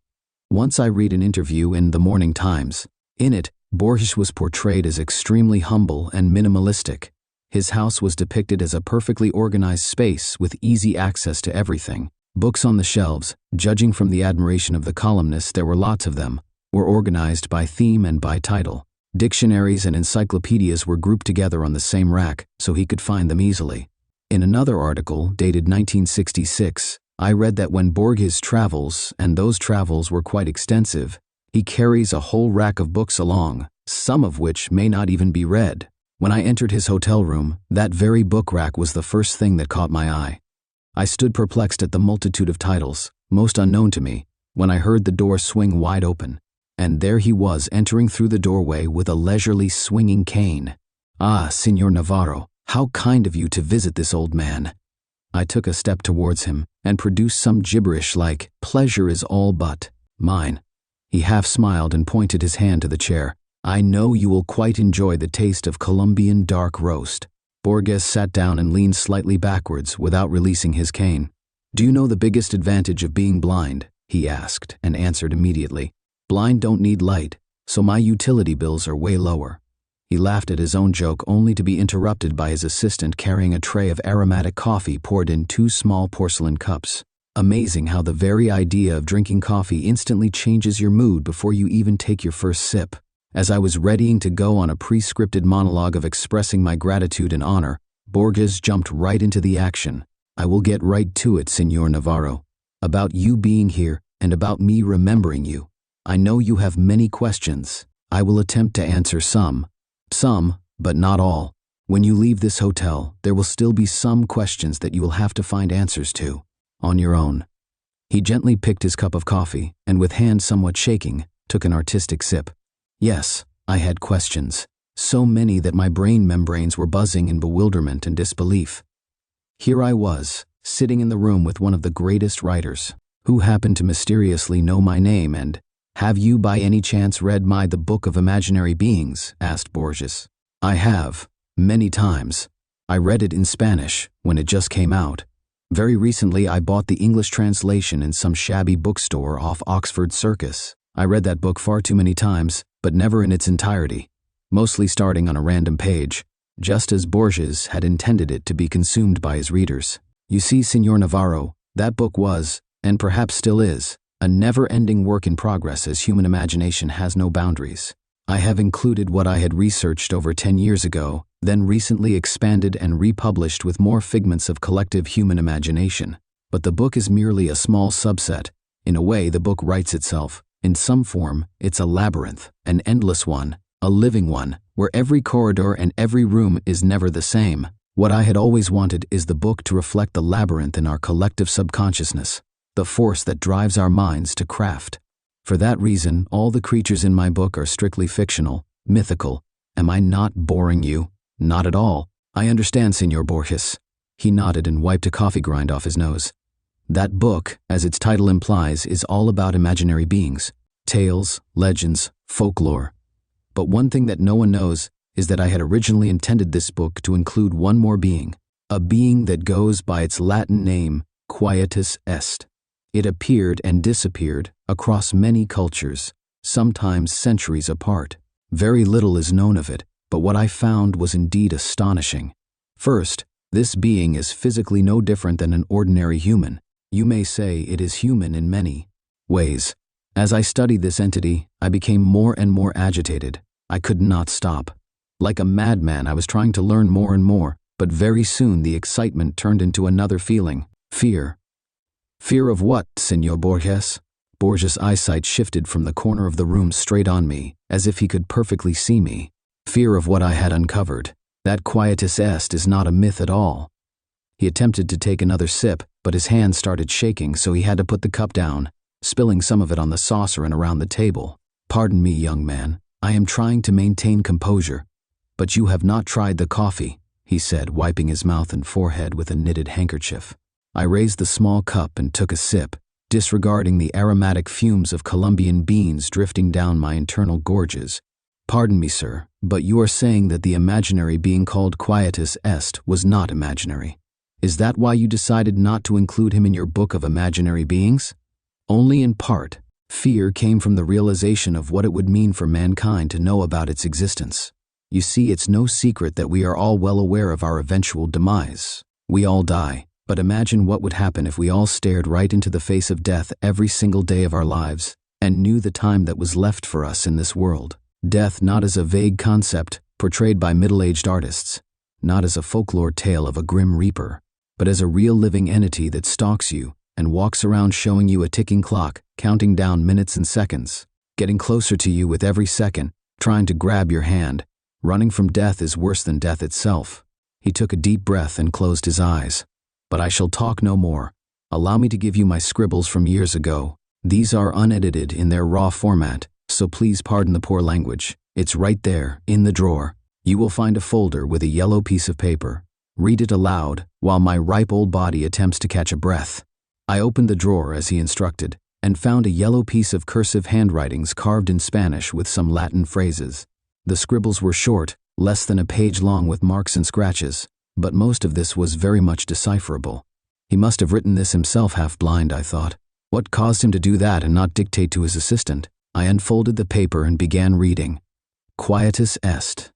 Once I read an interview in the Morning Times. In it, Borges was portrayed as extremely humble and minimalistic. His house was depicted as a perfectly organized space with easy access to everything. Books on the shelves, judging from the admiration of the columnists, there were lots of them, were organized by theme and by title. Dictionaries and encyclopedias were grouped together on the same rack so he could find them easily. In another article, dated 1966, I read that when Borges travels, and those travels were quite extensive, he carries a whole rack of books along, some of which may not even be read. When I entered his hotel room, that very book rack was the first thing that caught my eye. I stood perplexed at the multitude of titles, most unknown to me, when I heard the door swing wide open. And there he was entering through the doorway with a leisurely swinging cane. "Ah, Signor Navarro, how kind of you to visit this old man." I took a step towards him and produced some gibberish like, "Pleasure is all but mine." He half smiled and pointed his hand to the chair. "I know you will quite enjoy the taste of Colombian dark roast." Borges sat down and leaned slightly backwards without releasing his cane. "Do you know the biggest advantage of being blind?" he asked, and answered immediately. "Blind don't need light, so my utility bills are way lower." He laughed at his own joke only to be interrupted by his assistant carrying a tray of aromatic coffee poured in 2 small porcelain cups. Amazing how the very idea of drinking coffee instantly changes your mood before you even take your first sip. As I was readying to go on a pre-scripted monologue of expressing my gratitude and honor, Borges jumped right into the action. "I will get right to it, Signor Navarro. About you being here and about me remembering you. I know you have many questions. I will attempt to answer some, but not all. When you leave this hotel, there will still be some questions that you will have to find answers to, on your own." He gently picked his cup of coffee and, with hand somewhat shaking, took an artistic sip. Yes, I had questions, so many that my brain membranes were buzzing in bewilderment and disbelief. Here I was, sitting in the room with one of the greatest writers, who happened to mysteriously know my name and, "Have you by any chance read The Book of Imaginary Beings?" asked Borges. "I have, many times. I read it in Spanish when it just came out. Very recently I bought the English translation in some shabby bookstore off Oxford Circus. I read that book far too many times, but never in its entirety, mostly starting on a random page, just as Borges had intended it to be consumed by his readers. You see, Signor Navarro, that book was, and perhaps still is, a never-ending work in progress as human imagination has no boundaries. I have included what I had researched over 10 years ago, then recently expanded and republished with more figments of collective human imagination. But the book is merely a small subset. In a way, the book writes itself. In some form, it's a labyrinth, an endless one, a living one, where every corridor and every room is never the same. What I had always wanted is the book to reflect the labyrinth in our collective subconsciousness, the force that drives our minds to craft. For that reason, all the creatures in my book are strictly fictional, mythical. Am I not boring you? Not at all. I understand, Signor Borges. He nodded and wiped a coffee grind off his nose. That book, as its title implies, is all about imaginary beings, tales, legends, folklore. But one thing that no one knows is that I had originally intended this book to include one more being, a being that goes by its Latin name, Quietus Est. It appeared and disappeared across many cultures, sometimes centuries apart. Very little is known of it, but what I found was indeed astonishing. First, this being is physically no different than an ordinary human. You may say it is human in many ways. As I studied this entity, I became more and more agitated. I could not stop. Like a madman, I was trying to learn more and more, but very soon the excitement turned into another feeling: fear. Fear of what, Señor Borges? Borges' eyesight shifted from the corner of the room straight on me, as if he could perfectly see me. Fear of what I had uncovered. That quietus est is not a myth at all. He attempted to take another sip, but his hand started shaking, so he had to put the cup down, spilling some of it on the saucer and around the table. Pardon me, young man. I am trying to maintain composure. But you have not tried the coffee, he said, wiping his mouth and forehead with a knitted handkerchief. I raised the small cup and took a sip, disregarding the aromatic fumes of Colombian beans drifting down my internal gorges. Pardon me, sir, but you are saying that the imaginary being called quietus est was not imaginary. Is that why you decided not to include him in your book of imaginary beings? Only in part. Fear came from the realization of what it would mean for mankind to know about its existence. You see, it's no secret that we are all well aware of our eventual demise. We all die, but imagine what would happen if we all stared right into the face of death every single day of our lives and knew the time that was left for us in this world. Death not as a vague concept portrayed by middle-aged artists, not as a folklore tale of a grim reaper, but as a real living entity that stalks you and walks around showing you a ticking clock, counting down minutes and seconds, getting closer to you with every second, trying to grab your hand. Running from death is worse than death itself. He took a deep breath and closed his eyes. But I shall talk no more. Allow me to give you my scribbles from years ago. These are unedited in their raw format, so please pardon the poor language. It's right there, in the drawer. You will find a folder with a yellow piece of paper. Read it aloud, while my ripe old body attempts to catch a breath. I opened the drawer as he instructed, and found a yellow piece of cursive handwritings carved in Spanish with some Latin phrases. The scribbles were short, less than a page long with marks and scratches, but most of this was very much decipherable. He must have written this himself half-blind, I thought. What caused him to do that and not dictate to his assistant? I unfolded the paper and began reading. Quietus est.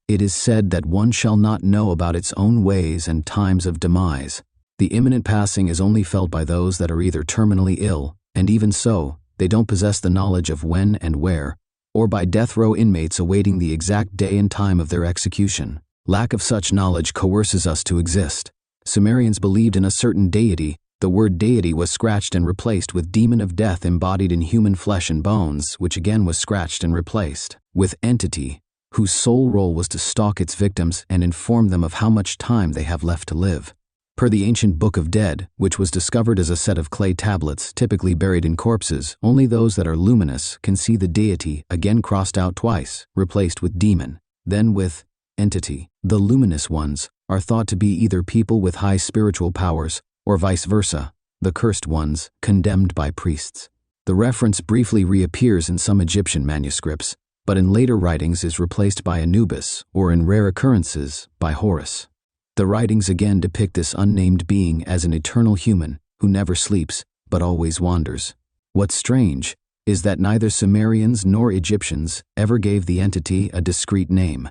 It is said that one shall not know about its own ways and times of demise. The imminent passing is only felt by those that are either terminally ill, and even so, they don't possess the knowledge of when and where, or by death row inmates awaiting the exact day and time of their execution. Lack of such knowledge coerces us to exist. Sumerians believed in a certain deity. The word deity was scratched and replaced with demon of death embodied in human flesh and bones, which again was scratched and replaced with entity, whose sole role was to stalk its victims and inform them of how much time they have left to live. Per the ancient Book of Dead, which was discovered as a set of clay tablets typically buried in corpses, only those that are luminous can see the deity, again crossed out twice, replaced with demon, then with entity. The luminous ones are thought to be either people with high spiritual powers, or vice versa, the cursed ones, condemned by priests. The reference briefly reappears in some Egyptian manuscripts, but in later writings is replaced by Anubis, or in rare occurrences, by Horus. The writings again depict this unnamed being as an eternal human who never sleeps, but always wanders. What's strange is that neither Sumerians nor Egyptians ever gave the entity a discrete name.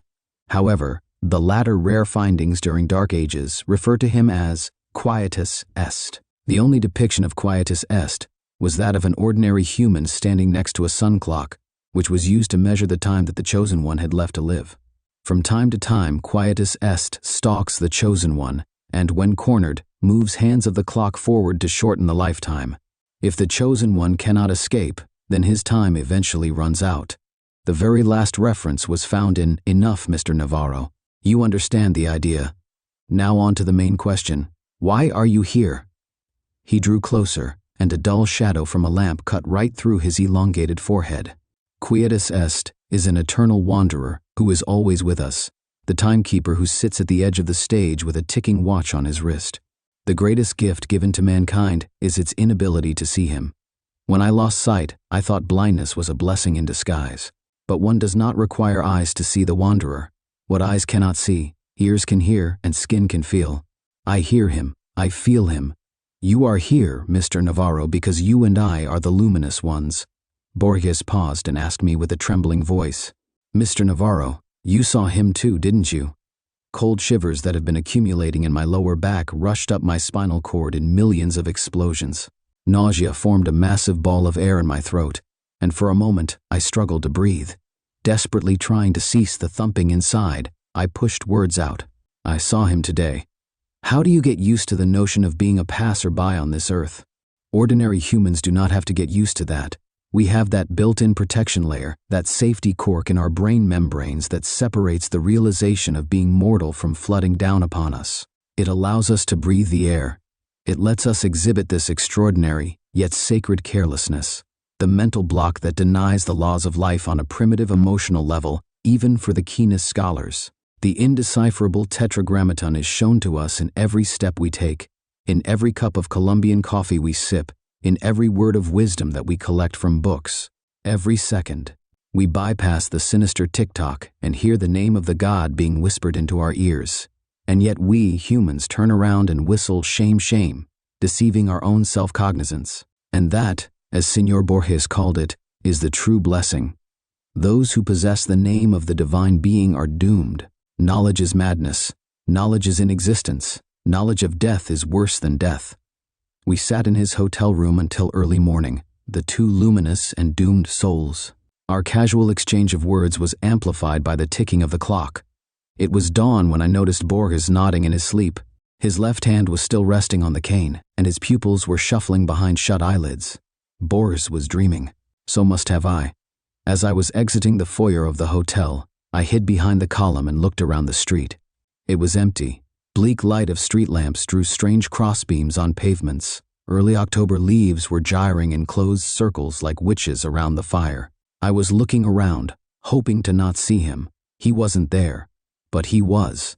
However, the latter rare findings during Dark Ages refer to him as Quietus est. The only depiction of Quietus est was that of an ordinary human standing next to a sun clock, which was used to measure the time that the Chosen One had left to live. From time to time, Quietus est stalks the Chosen One, and when cornered, moves hands of the clock forward to shorten the lifetime. If the Chosen One cannot escape, then his time eventually runs out. The very last reference was found in Enough, Mr. Navarro. You understand the idea. Now on to the main question. Why are you here? He drew closer, and a dull shadow from a lamp cut right through his elongated forehead. Quietus est is an eternal wanderer who is always with us, the timekeeper who sits at the edge of the stage with a ticking watch on his wrist. The greatest gift given to mankind is its inability to see him. When I lost sight, I thought blindness was a blessing in disguise. But one does not require eyes to see the wanderer. What eyes cannot see, ears can hear, and skin can feel. I hear him, I feel him. You are here, Mr. Navarro, because you and I are the luminous ones. Borges paused and asked me with a trembling voice. Mr. Navarro, you saw him too, didn't you? Cold shivers that had been accumulating in my lower back rushed up my spinal cord in millions of explosions. Nausea formed a massive ball of air in my throat, and for a moment I struggled to breathe. Desperately trying to cease the thumping inside, I pushed words out. I saw him today. How do you get used to the notion of being a passerby on this earth? Ordinary humans do not have to get used to that. We have that built-in protection layer, that safety cork in our brain membranes that separates the realization of being mortal from flooding down upon us. It allows us to breathe the air. It lets us exhibit this extraordinary, yet sacred carelessness. The mental block that denies the laws of life on a primitive emotional level, even for the keenest scholars. The indecipherable tetragrammaton is shown to us in every step we take, in every cup of Colombian coffee we sip, in every word of wisdom that we collect from books. Every second, we bypass the sinister tick-tock and hear the name of the God being whispered into our ears. And yet we, humans, turn around and whistle shame, shame, deceiving our own self-cognizance. And that, as Senor Borges called it, is the true blessing. Those who possess the name of the divine being are doomed. Knowledge is madness. Knowledge is inexistence. Knowledge of death is worse than death. We sat in his hotel room until early morning, the two luminous and doomed souls. Our casual exchange of words was amplified by the ticking of the clock. It was dawn when I noticed Borges nodding in his sleep. His left hand was still resting on the cane, and his pupils were shuffling behind shut eyelids. Borges was dreaming. So must have I. As I was exiting the foyer of the hotel, I hid behind the column and looked around the street. It was empty. Bleak light of street lamps drew strange crossbeams on pavements. Early October leaves were gyring in closed circles like witches around the fire. I was looking around, hoping to not see him. He wasn't there, but he was.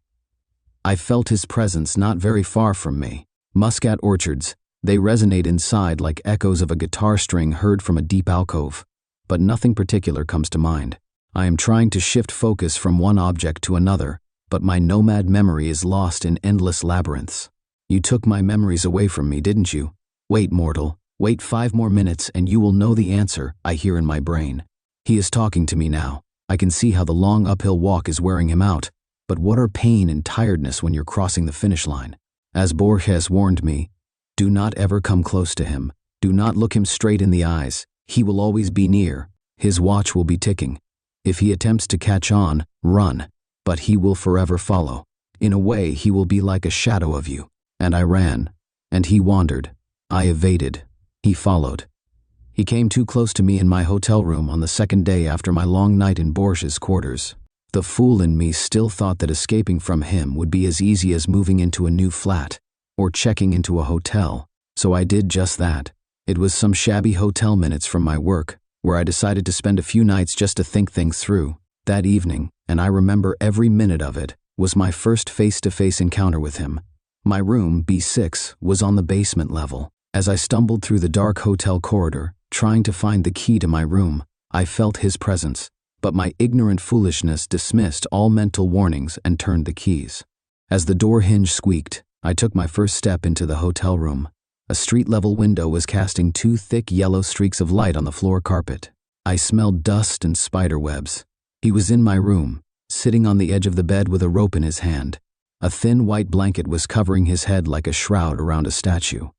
I felt his presence not very far from me. Muscat orchards, they resonate inside like echoes of a guitar string heard from a deep alcove. But nothing particular comes to mind. I am trying to shift focus from one object to another, but my nomad memory is lost in endless labyrinths. You took my memories away from me, didn't you? Wait, mortal, wait 5 more minutes and you will know the answer, I hear in my brain. He is talking to me now. I can see how the long uphill walk is wearing him out, but what are pain and tiredness when you're crossing the finish line? As Borges warned me, do not ever come close to him. Do not look him straight in the eyes. He will always be near. His watch will be ticking. If he attempts to catch on, run. But he will forever follow. In a way, he will be like a shadow of you. And I ran. And he wandered. I evaded. He followed. He came too close to me in my hotel room on the second day after my long night in Borges' quarters. The fool in me still thought that escaping from him would be as easy as moving into a new flat, or checking into a hotel. So I did just that. It was some shabby hotel minutes from my work, where I decided to spend a few nights just to think things through. That evening, and I remember every minute of it, was my first face-to-face encounter with him. My room, B6, was on the basement level. As I stumbled through the dark hotel corridor, trying to find the key to my room, I felt his presence, but my ignorant foolishness dismissed all mental warnings and turned the keys. As the door hinge squeaked, I took my first step into the hotel room. A street-level window was casting 2 thick yellow streaks of light on the floor carpet. I smelled dust and spider webs. He was in my room, sitting on the edge of the bed with a rope in his hand. A thin white blanket was covering his head like a shroud around a statue.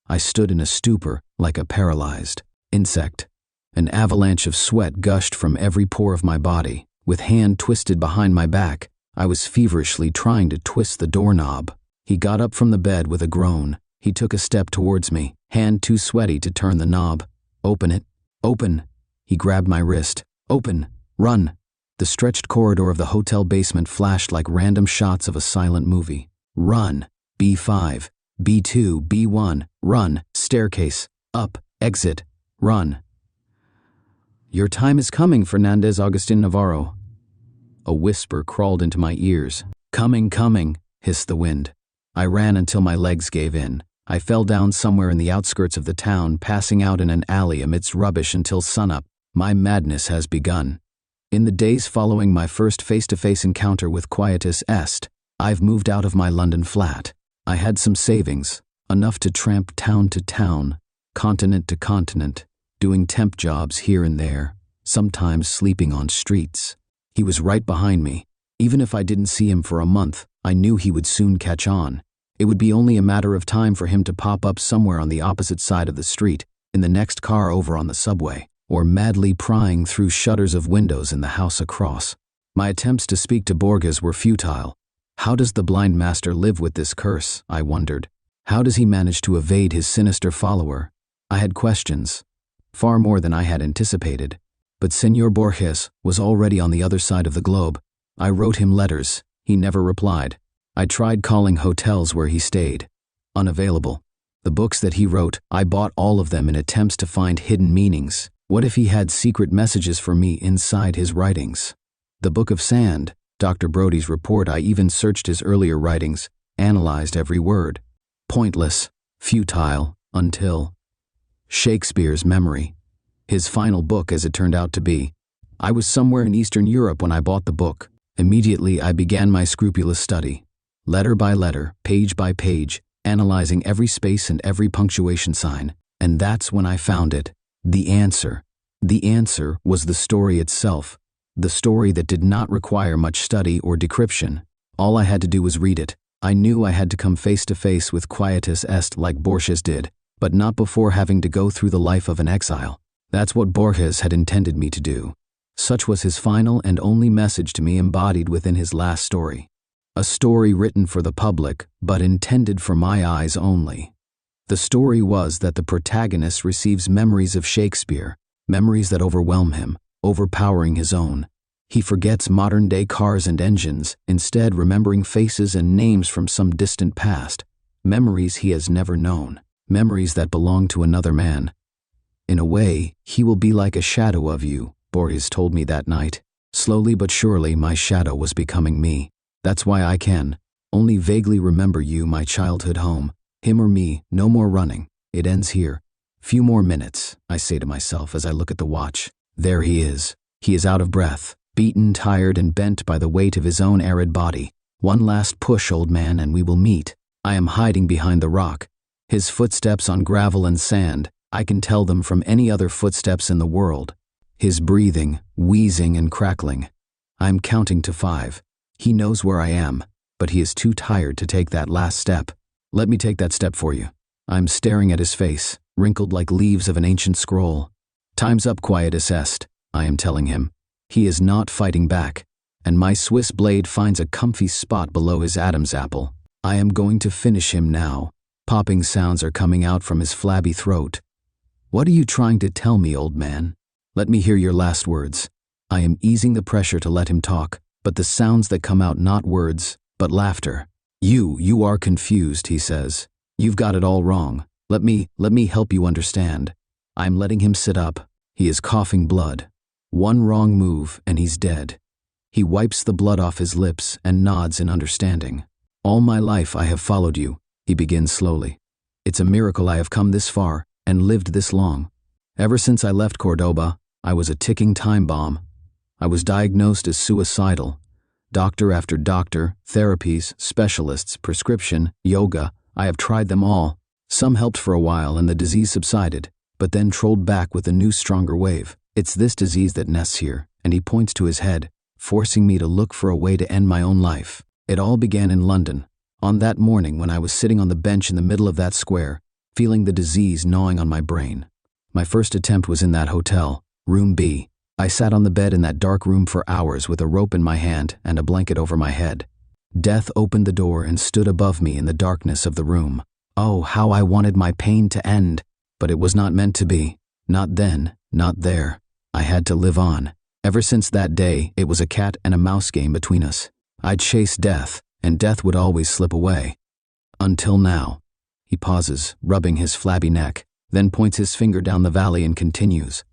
I stood in a stupor like a paralyzed insect. An avalanche of sweat gushed from every pore of my body. With hand twisted behind my back, I was feverishly trying to twist the doorknob. He got up from the bed with a groan. He took a step towards me, hand too sweaty to turn the knob. Open it. Open. He grabbed my wrist. Open. Run. The stretched corridor of the hotel basement flashed like random shots of a silent movie. Run. B5. B2. B1. Run. Staircase. Up. Exit. Run. Your time is coming, Fernandez Agustin Navarro. A whisper crawled into my ears. Coming, coming, hissed the wind. I ran until my legs gave in. I fell down somewhere in the outskirts of the town, passing out in an alley amidst rubbish until sunup. My madness has begun. In the days following my first face-to-face encounter with Quietus Est, I've moved out of my London flat. I had some savings, enough to tramp town to town, continent to continent. doing temp jobs here and there, sometimes sleeping on streets. He was right behind me. Even if I didn't see him for a month, I knew he would soon catch on. It would be only a matter of time for him to pop up somewhere on the opposite side of the street, in the next car over on the subway, or madly prying through shutters of windows in the house across. My attempts to speak to Borges were futile. How does the blind master live with this curse, I wondered. How does he manage to evade his sinister follower? I had questions, far more than I had anticipated. But Señor Borges was already on the other side of the globe. I wrote him letters. He never replied. I tried calling hotels where he stayed. Unavailable. The books that he wrote, I bought all of them in attempts to find hidden meanings. What if he had secret messages for me inside his writings? The Book of Sand, Dr. Brody's report. I even searched his earlier writings, analyzed every word. Pointless, futile, until Shakespeare's Memory. His final book, as it turned out to be. I was somewhere in Eastern Europe when I bought the book. Immediately I began my scrupulous study. Letter by letter, page by page, analyzing every space and every punctuation sign. And that's when I found it. The answer. The answer was the story itself. The story that did not require much study or decryption. All I had to do was read it. I knew I had to come face to face with quietus est like Borges did, but not before having to go through the life of an exile. That's what Borges had intended me to do. Such was his final and only message to me, embodied within his last story. A story written for the public, but intended for my eyes only. The story was that the protagonist receives memories of Shakespeare, memories that overwhelm him, overpowering his own. He forgets modern-day cars and engines, instead remembering faces and names from some distant past, memories he has never known, memories that belong to another man. In a way, he will be like a shadow of you, Borges told me that night. Slowly but surely, my shadow was becoming me. That's why I can only vaguely remember you, my childhood home. Him or me, no more running. It ends here. Few more minutes, I say to myself as I look at the watch. There he is. He is out of breath, beaten, tired, and bent by the weight of his own arid body. One last push, old man, and we will meet. I am hiding behind the rock. His footsteps on gravel and sand, I can tell them from any other footsteps in the world. His breathing, wheezing and crackling. I am counting to 5. He knows where I am, but he is too tired to take that last step. Let me take that step for you. I'm staring at his face, wrinkled like leaves of an ancient scroll. Time's up, quietus est, I am telling him. He is not fighting back, and my Swiss blade finds a comfy spot below his Adam's apple. I am going to finish him now. Popping sounds are coming out from his flabby throat. What are you trying to tell me, old man? Let me hear your last words. I am easing the pressure to let him talk, but the sounds that come out, not words, but laughter. You are confused, he says. You've got it all wrong. Let me help you understand. I'm letting him sit up. He is coughing blood. One wrong move and he's dead. He wipes the blood off his lips and nods in understanding. All my life I have followed you, he begins slowly. It's a miracle I have come this far and lived this long. Ever since I left Cordoba, I was a ticking time bomb. I was diagnosed as suicidal. Doctor after doctor, therapies, specialists, prescription, yoga, I have tried them all. Some helped for a while and the disease subsided, but then trolled back with a new, stronger wave. It's this disease that nests here, and he points to his head, forcing me to look for a way to end my own life. It all began in London, on that morning when I was sitting on the bench in the middle of that square, feeling the disease gnawing on my brain. My first attempt was in that hotel, room B. I sat on the bed in that dark room for hours with a rope in my hand and a blanket over my head. Death opened the door and stood above me in the darkness of the room. Oh, how I wanted my pain to end, but it was not meant to be. Not then, not there. I had to live on. Ever since that day, it was a cat and a mouse game between us. I'd chase death, and death would always slip away. Until now. He pauses, rubbing his flabby neck, then points his finger down the valley and continues.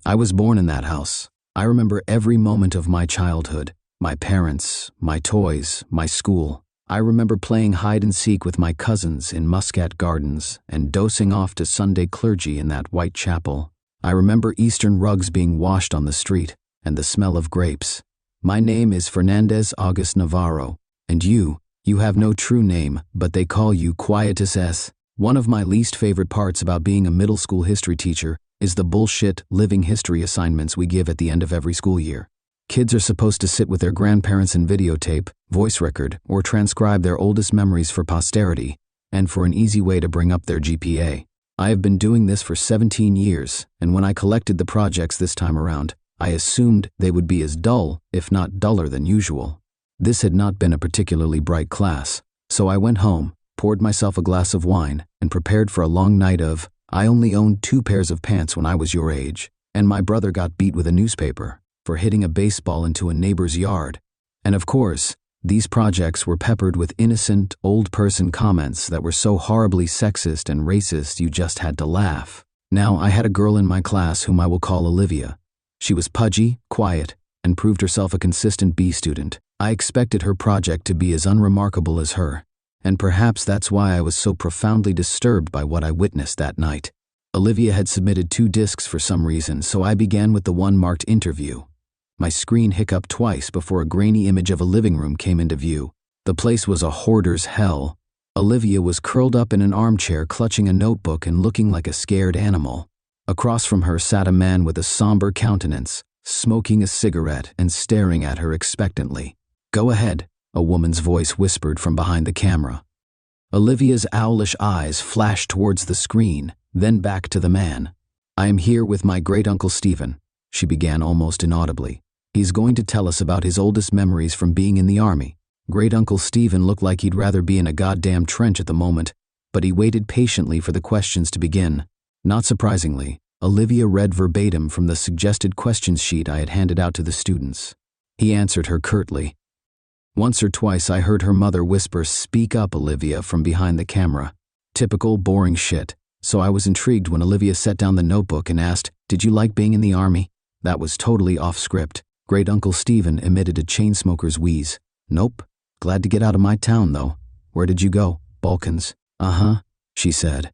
I was born in that house. I remember every moment of my childhood, my parents, my toys, my school. I remember playing hide and seek with my cousins in Muscat Gardens and dosing off to Sunday clergy in that white chapel. I remember Eastern rugs being washed on the street and the smell of grapes. My name is Fernandez August Navarro, and you have no true name, but they call you Quietus S. One of my least favorite parts about being a middle school history teacher is the bullshit living history assignments we give at the end of every school year. Kids are supposed to sit with their grandparents and videotape, voice record, or transcribe their oldest memories for posterity, and for an easy way to bring up their GPA. I have been doing this for 17 years, and when I collected the projects this time around, I assumed they would be as dull, if not duller than usual. This had not been a particularly bright class, so I went home, poured myself a glass of wine, and prepared for a long night of, I only owned 2 pairs of pants when I was your age, and my brother got beat with a newspaper for hitting a baseball into a neighbor's yard. And of course, these projects were peppered with innocent, old-person comments that were so horribly sexist and racist you just had to laugh. Now, I had a girl in my class whom I will call Olivia. She was pudgy, quiet, and proved herself a consistent B student. I expected her project to be as unremarkable as her, and perhaps that's why I was so profoundly disturbed by what I witnessed that night. Olivia had submitted 2 discs for some reason, so I began with the one marked interview. My screen hiccuped twice before a grainy image of a living room came into view. The place was a hoarder's hell. Olivia was curled up in an armchair clutching a notebook and looking like a scared animal. Across from her sat a man with a somber countenance, smoking a cigarette and staring at her expectantly. "Go ahead," a woman's voice whispered from behind the camera. Olivia's owlish eyes flashed towards the screen, then back to the man. "I am here with my great-uncle Stephen," she began almost inaudibly. "He's going to tell us about his oldest memories from being in the army." Great-uncle Stephen looked like he'd rather be in a goddamn trench at the moment, but he waited patiently for the questions to begin. Not surprisingly, Olivia read verbatim from the suggested questions sheet I had handed out to the students. He answered her curtly. Once or twice I heard her mother whisper, "Speak up, Olivia," from behind the camera. Typical boring shit, so I was intrigued when Olivia set down the notebook and asked, "Did you like being in the army?" That was totally off script. Great-uncle Stephen emitted a chain-smoker's wheeze. "Nope. Glad to get out of my town, though." "Where did you go?" "Balkans." "Uh-huh," she said.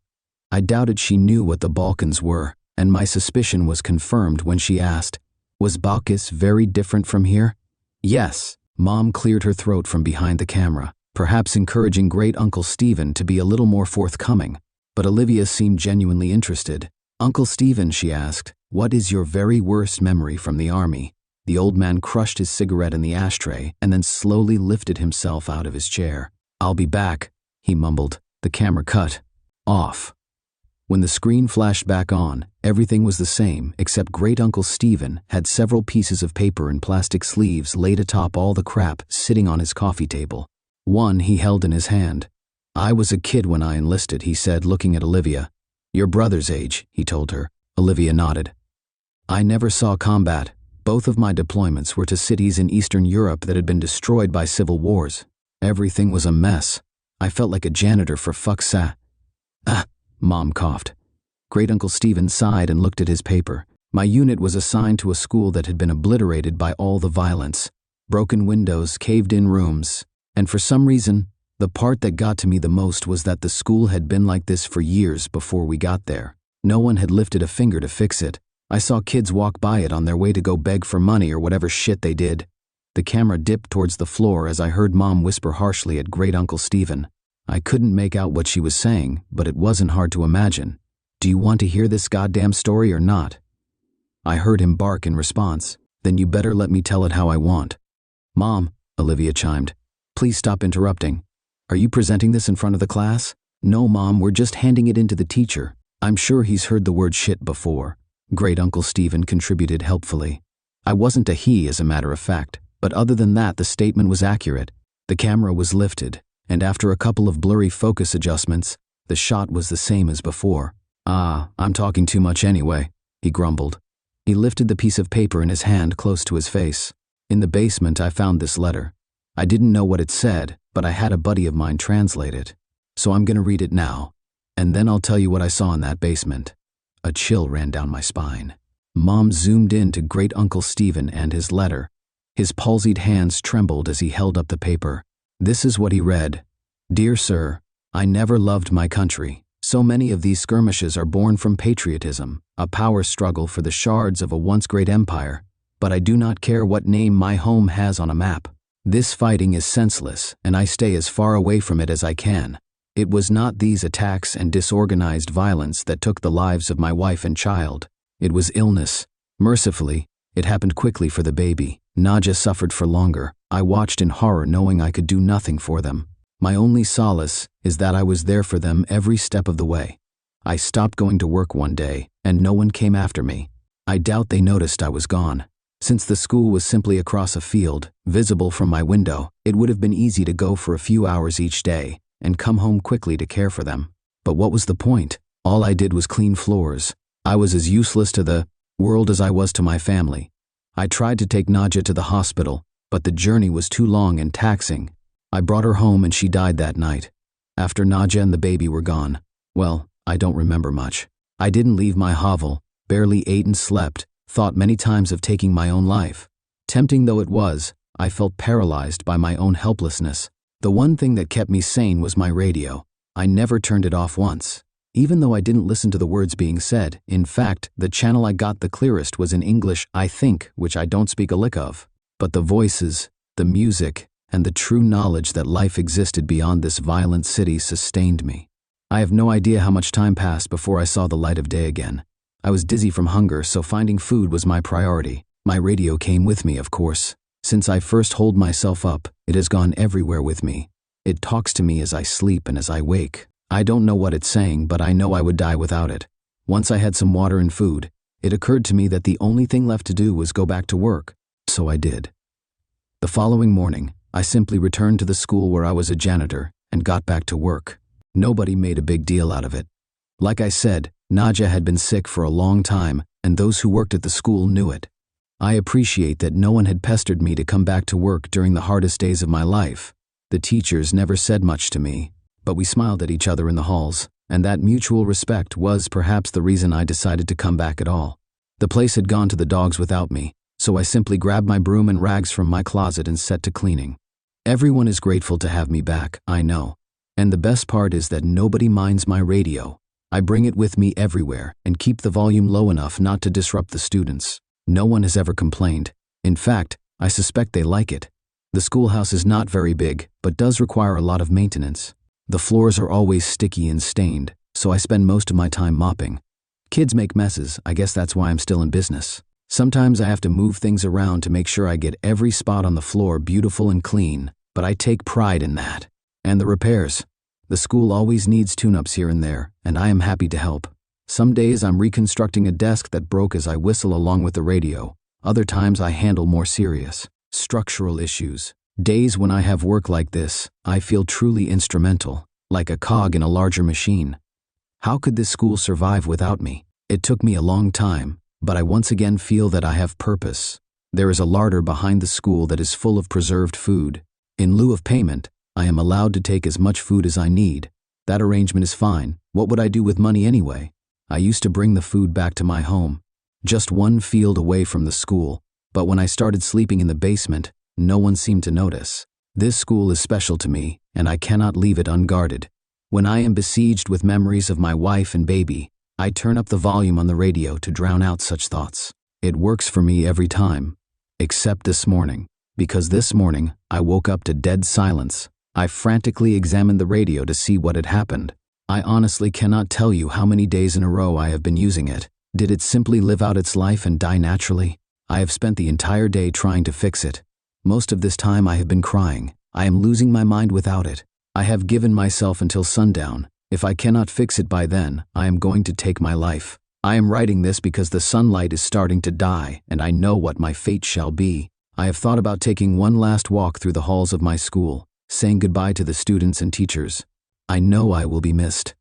I doubted she knew what the Balkans were, and my suspicion was confirmed when she asked, "Was Balkis very different from here?" "Yes." Mom cleared her throat from behind the camera, perhaps encouraging Great-uncle Stephen to be a little more forthcoming. But Olivia seemed genuinely interested. "Uncle Stephen," she asked, "what is your very worst memory from the army?" The old man crushed his cigarette in the ashtray and then slowly lifted himself out of his chair. "I'll be back," he mumbled. The camera cut. Off. When the screen flashed back on, everything was the same, except Great-uncle Stephen had several pieces of paper in plastic sleeves laid atop all the crap sitting on his coffee table. One he held in his hand. "I was a kid when I enlisted," he said, looking at Olivia. "Your brother's age," he told her. Olivia nodded. "I never saw combat. Both of my deployments were to cities in Eastern Europe that had been destroyed by civil wars. Everything was a mess. I felt like a janitor for fuck's sake." Mom coughed. Great-uncle Stephen sighed and looked at his paper. "My unit was assigned to a school that had been obliterated by all the violence. Broken windows, caved-in rooms. And for some reason, the part that got to me the most was that the school had been like this for years before we got there. No one had lifted a finger to fix it. I saw kids walk by it on their way to go beg for money or whatever shit they did." The camera dipped towards the floor as I heard Mom whisper harshly at Great-uncle Stephen. I couldn't make out what she was saying, but it wasn't hard to imagine. "Do you want to hear this goddamn story or not?" I heard him bark in response. "Then you better let me tell it how I want." "Mom," Olivia chimed, "please stop interrupting. Are you presenting this in front of the class?" "No, Mom, we're just handing it in to the teacher. I'm sure he's heard the word shit before." Great-uncle Stephen contributed helpfully. I wasn't a he, as a matter of fact, but other than that, the statement was accurate. The camera was lifted, and after a couple of blurry focus adjustments, the shot was the same as before. I'm talking too much anyway," he grumbled. He lifted the piece of paper in his hand close to his face. "In the basement, I found this letter. I didn't know what it said, but I had a buddy of mine translate it. So I'm going to read it now, and then I'll tell you what I saw in that basement." A chill ran down my spine. Mom zoomed in to Great-uncle Stephen and his letter. His palsied hands trembled as he held up the paper. This is what he read. "Dear Sir, I never loved my country. So many of these skirmishes are born from patriotism, a power struggle for the shards of a once great empire. But I do not care what name my home has on a map. This fighting is senseless, and I stay as far away from it as I can. It was not these attacks and disorganized violence that took the lives of my wife and child. It was illness. Mercifully, it happened quickly for the baby. Naja suffered for longer. I watched in horror knowing I could do nothing for them. My only solace is that I was there for them every step of the way. I stopped going to work one day, and no one came after me. I doubt they noticed I was gone. Since the school was simply across a field, visible from my window, it would have been easy to go for a few hours each day and come home quickly to care for them. But what was the point? All I did was clean floors. I was as useless to the world as I was to my family. I tried to take Naja to the hospital, but the journey was too long and taxing. I brought her home and she died that night. After Naja and the baby were gone, well, I don't remember much. I didn't leave my hovel, barely ate and slept, thought many times of taking my own life. Tempting though it was, I felt paralyzed by my own helplessness. The one thing that kept me sane was my radio. I never turned it off once. Even though I didn't listen to the words being said, in fact, the channel I got the clearest was in English, I think, which I don't speak a lick of. But the voices, the music, and the true knowledge that life existed beyond this violent city sustained me. I have no idea how much time passed before I saw the light of day again. I was dizzy from hunger, so finding food was my priority. My radio came with me, of course. Since I first holed myself up, it has gone everywhere with me. It talks to me as I sleep and as I wake. I don't know what it's saying, but I know I would die without it. Once I had some water and food, it occurred to me that the only thing left to do was go back to work. So I did. The following morning, I simply returned to the school where I was a janitor and got back to work. Nobody made a big deal out of it. Like I said, Naja had been sick for a long time, and those who worked at the school knew it. I appreciate that no one had pestered me to come back to work during the hardest days of my life. The teachers never said much to me, but we smiled at each other in the halls, and that mutual respect was perhaps the reason I decided to come back at all. The place had gone to the dogs without me, so I simply grabbed my broom and rags from my closet and set to cleaning. Everyone is grateful to have me back, I know. And the best part is that nobody minds my radio. I bring it with me everywhere and keep the volume low enough not to disrupt the students. No one has ever complained. In fact, I suspect they like it. The schoolhouse is not very big, but does require a lot of maintenance. The floors are always sticky and stained, so I spend most of my time mopping. Kids make messes, I guess that's why I'm still in business. Sometimes I have to move things around to make sure I get every spot on the floor beautiful and clean, but I take pride in that. And the repairs. The school always needs tune-ups here and there, and I am happy to help. Some days I'm reconstructing a desk that broke as I whistle along with the radio. Other times I handle more serious, structural issues. Days when I have work like this, I feel truly instrumental, like a cog in a larger machine. How could this school survive without me? It took me a long time, but I once again feel that I have purpose. There is a larder behind the school that is full of preserved food. In lieu of payment, I am allowed to take as much food as I need. That arrangement is fine. What would I do with money anyway? I used to bring the food back to my home, just one field away from the school, but when I started sleeping in the basement, no one seemed to notice. This school is special to me, and I cannot leave it unguarded. When I am besieged with memories of my wife and baby, I turn up the volume on the radio to drown out such thoughts. It works for me every time, except this morning, because this morning I woke up to dead silence. I frantically examined the radio to see what had happened. I honestly cannot tell you how many days in a row I have been using it. Did it simply live out its life and die naturally? I have spent the entire day trying to fix it. Most of this time I have been crying. I am losing my mind without it. I have given myself until sundown. If I cannot fix it by then, I am going to take my life. I am writing this because the sunlight is starting to die, and I know what my fate shall be. I have thought about taking one last walk through the halls of my school, saying goodbye to the students and teachers. I know I will be missed,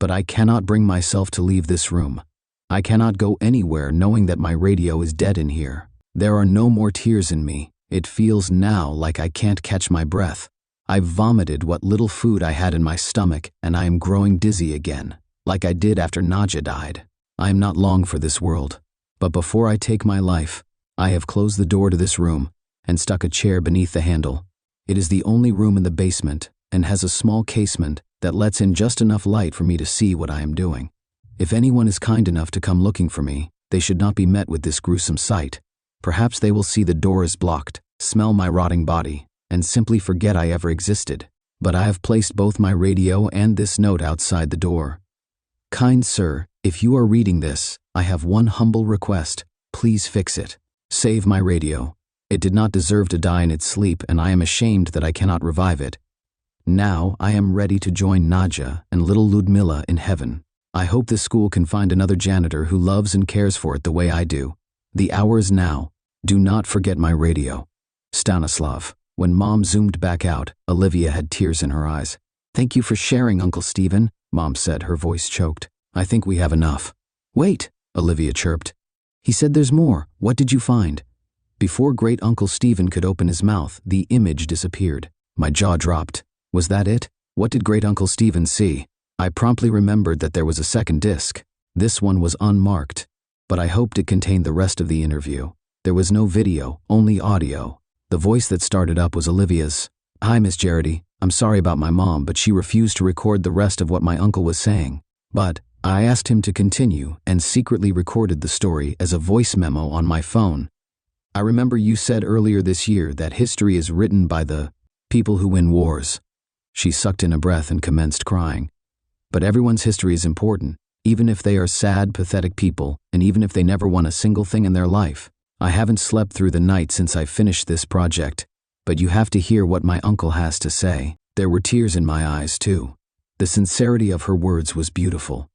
but I cannot bring myself to leave this room. I cannot go anywhere knowing that my radio is dead in here. There are no more tears in me. It feels now like I can't catch my breath. I've vomited what little food I had in my stomach, and I am growing dizzy again, like I did after Naja died. I am not long for this world, but before I take my life, I have closed the door to this room and stuck a chair beneath the handle. It is the only room in the basement and has a small casement that lets in just enough light for me to see what I am doing. If anyone is kind enough to come looking for me, they should not be met with this gruesome sight. Perhaps they will see the door is blocked, smell my rotting body, and simply forget I ever existed. But I have placed both my radio and this note outside the door. Kind sir, If you are reading this, I have one humble request. Please fix it. Save my radio. It did not deserve to die in its sleep, and I am ashamed that I cannot revive it. Now I am ready to join Nadja and little Ludmilla in heaven. I hope this school can find another janitor who loves and cares for it the way I do. The hour is now. Do not forget my radio. Stanislav. When Mom zoomed back out, Olivia had tears in her eyes. Thank you for sharing, Uncle Stephen, Mom said, her voice choked. I think we have enough. Wait, Olivia chirped. He said there's more. What did you find? Before Great Uncle Stephen could open his mouth, the image disappeared. My jaw dropped. Was that it? What did Great Uncle Stephen see? I promptly remembered that there was a second disc. This one was unmarked, but I hoped it contained the rest of the interview. There was no video, only audio. The voice that started up was Olivia's. Hi, Miss Jarity. I'm sorry about my mom, but she refused to record the rest of what my uncle was saying. But I asked him to continue and secretly recorded the story as a voice memo on my phone. I remember you said earlier this year that history is written by the people who win wars. She sucked in a breath and commenced crying. But everyone's history is important, even if they are sad, pathetic people, and even if they never won a single thing in their life. I haven't slept through the night since I finished this project, but you have to hear what my uncle has to say. There were tears in my eyes, too. The sincerity of her words was beautiful.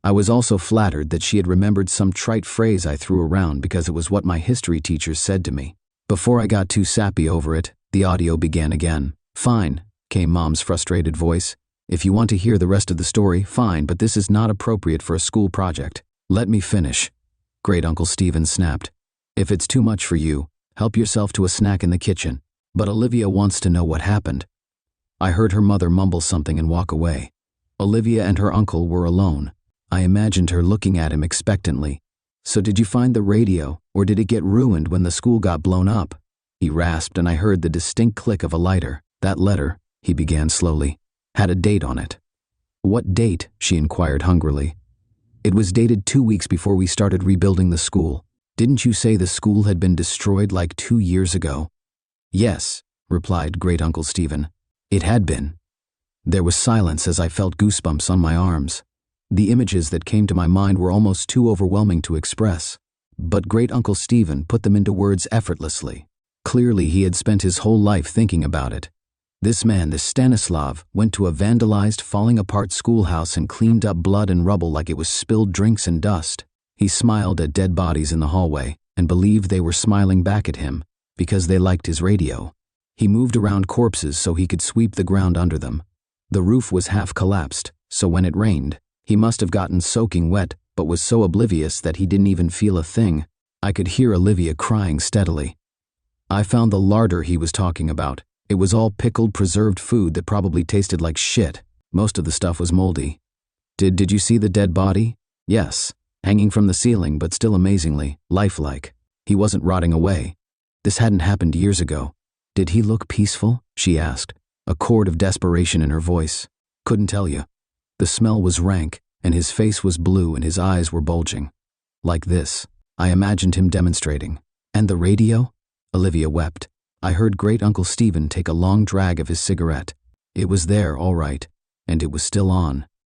I was also flattered that she had remembered some trite phrase I threw around because it was what my history teachers said to me. Before I got too sappy over it, the audio began again. Fine, came Mom's frustrated voice. If you want to hear the rest of the story, fine, but this is not appropriate for a school project. Let me finish. Great Uncle Stephen snapped. If it's too much for you, help yourself to a snack in the kitchen. But Olivia wants to know what happened. I heard her mother mumble something and walk away. Olivia and her uncle were alone. I imagined her looking at him expectantly. So did you find the radio, or did it get ruined when the school got blown up? He rasped, and I heard the distinct click of a lighter. That letter, he began slowly, had a date on it. What date? She inquired hungrily. It was dated 2 weeks before we started rebuilding the school. Didn't you say the school had been destroyed like 2 years ago? Yes, replied Great Uncle Stephen. It had been. There was silence as I felt goosebumps on my arms. The images that came to my mind were almost too overwhelming to express. But Great Uncle Stephen put them into words effortlessly. Clearly he had spent his whole life thinking about it. This man, this Stanislav, went to a vandalized, falling-apart schoolhouse and cleaned up blood and rubble like it was spilled drinks and dust. He smiled at dead bodies in the hallway and believed they were smiling back at him because they liked his radio. He moved around corpses so he could sweep the ground under them. The roof was half collapsed, so when it rained, he must have gotten soaking wet but was so oblivious that he didn't even feel a thing. I could hear Olivia crying steadily. I found the larder he was talking about. It was all pickled, preserved food that probably tasted like shit. Most of the stuff was moldy. Did you see the dead body? Yes, hanging from the ceiling, but still amazingly lifelike. He wasn't rotting away. This hadn't happened years ago. Did he look peaceful? She asked, a chord of desperation in her voice. Couldn't tell you. The smell was rank, and his face was blue and his eyes were bulging. Like this. I imagined him demonstrating. And the radio? Olivia wept. I heard Great Uncle Stephen take a long drag of his cigarette. It was there, all right, and it was still on.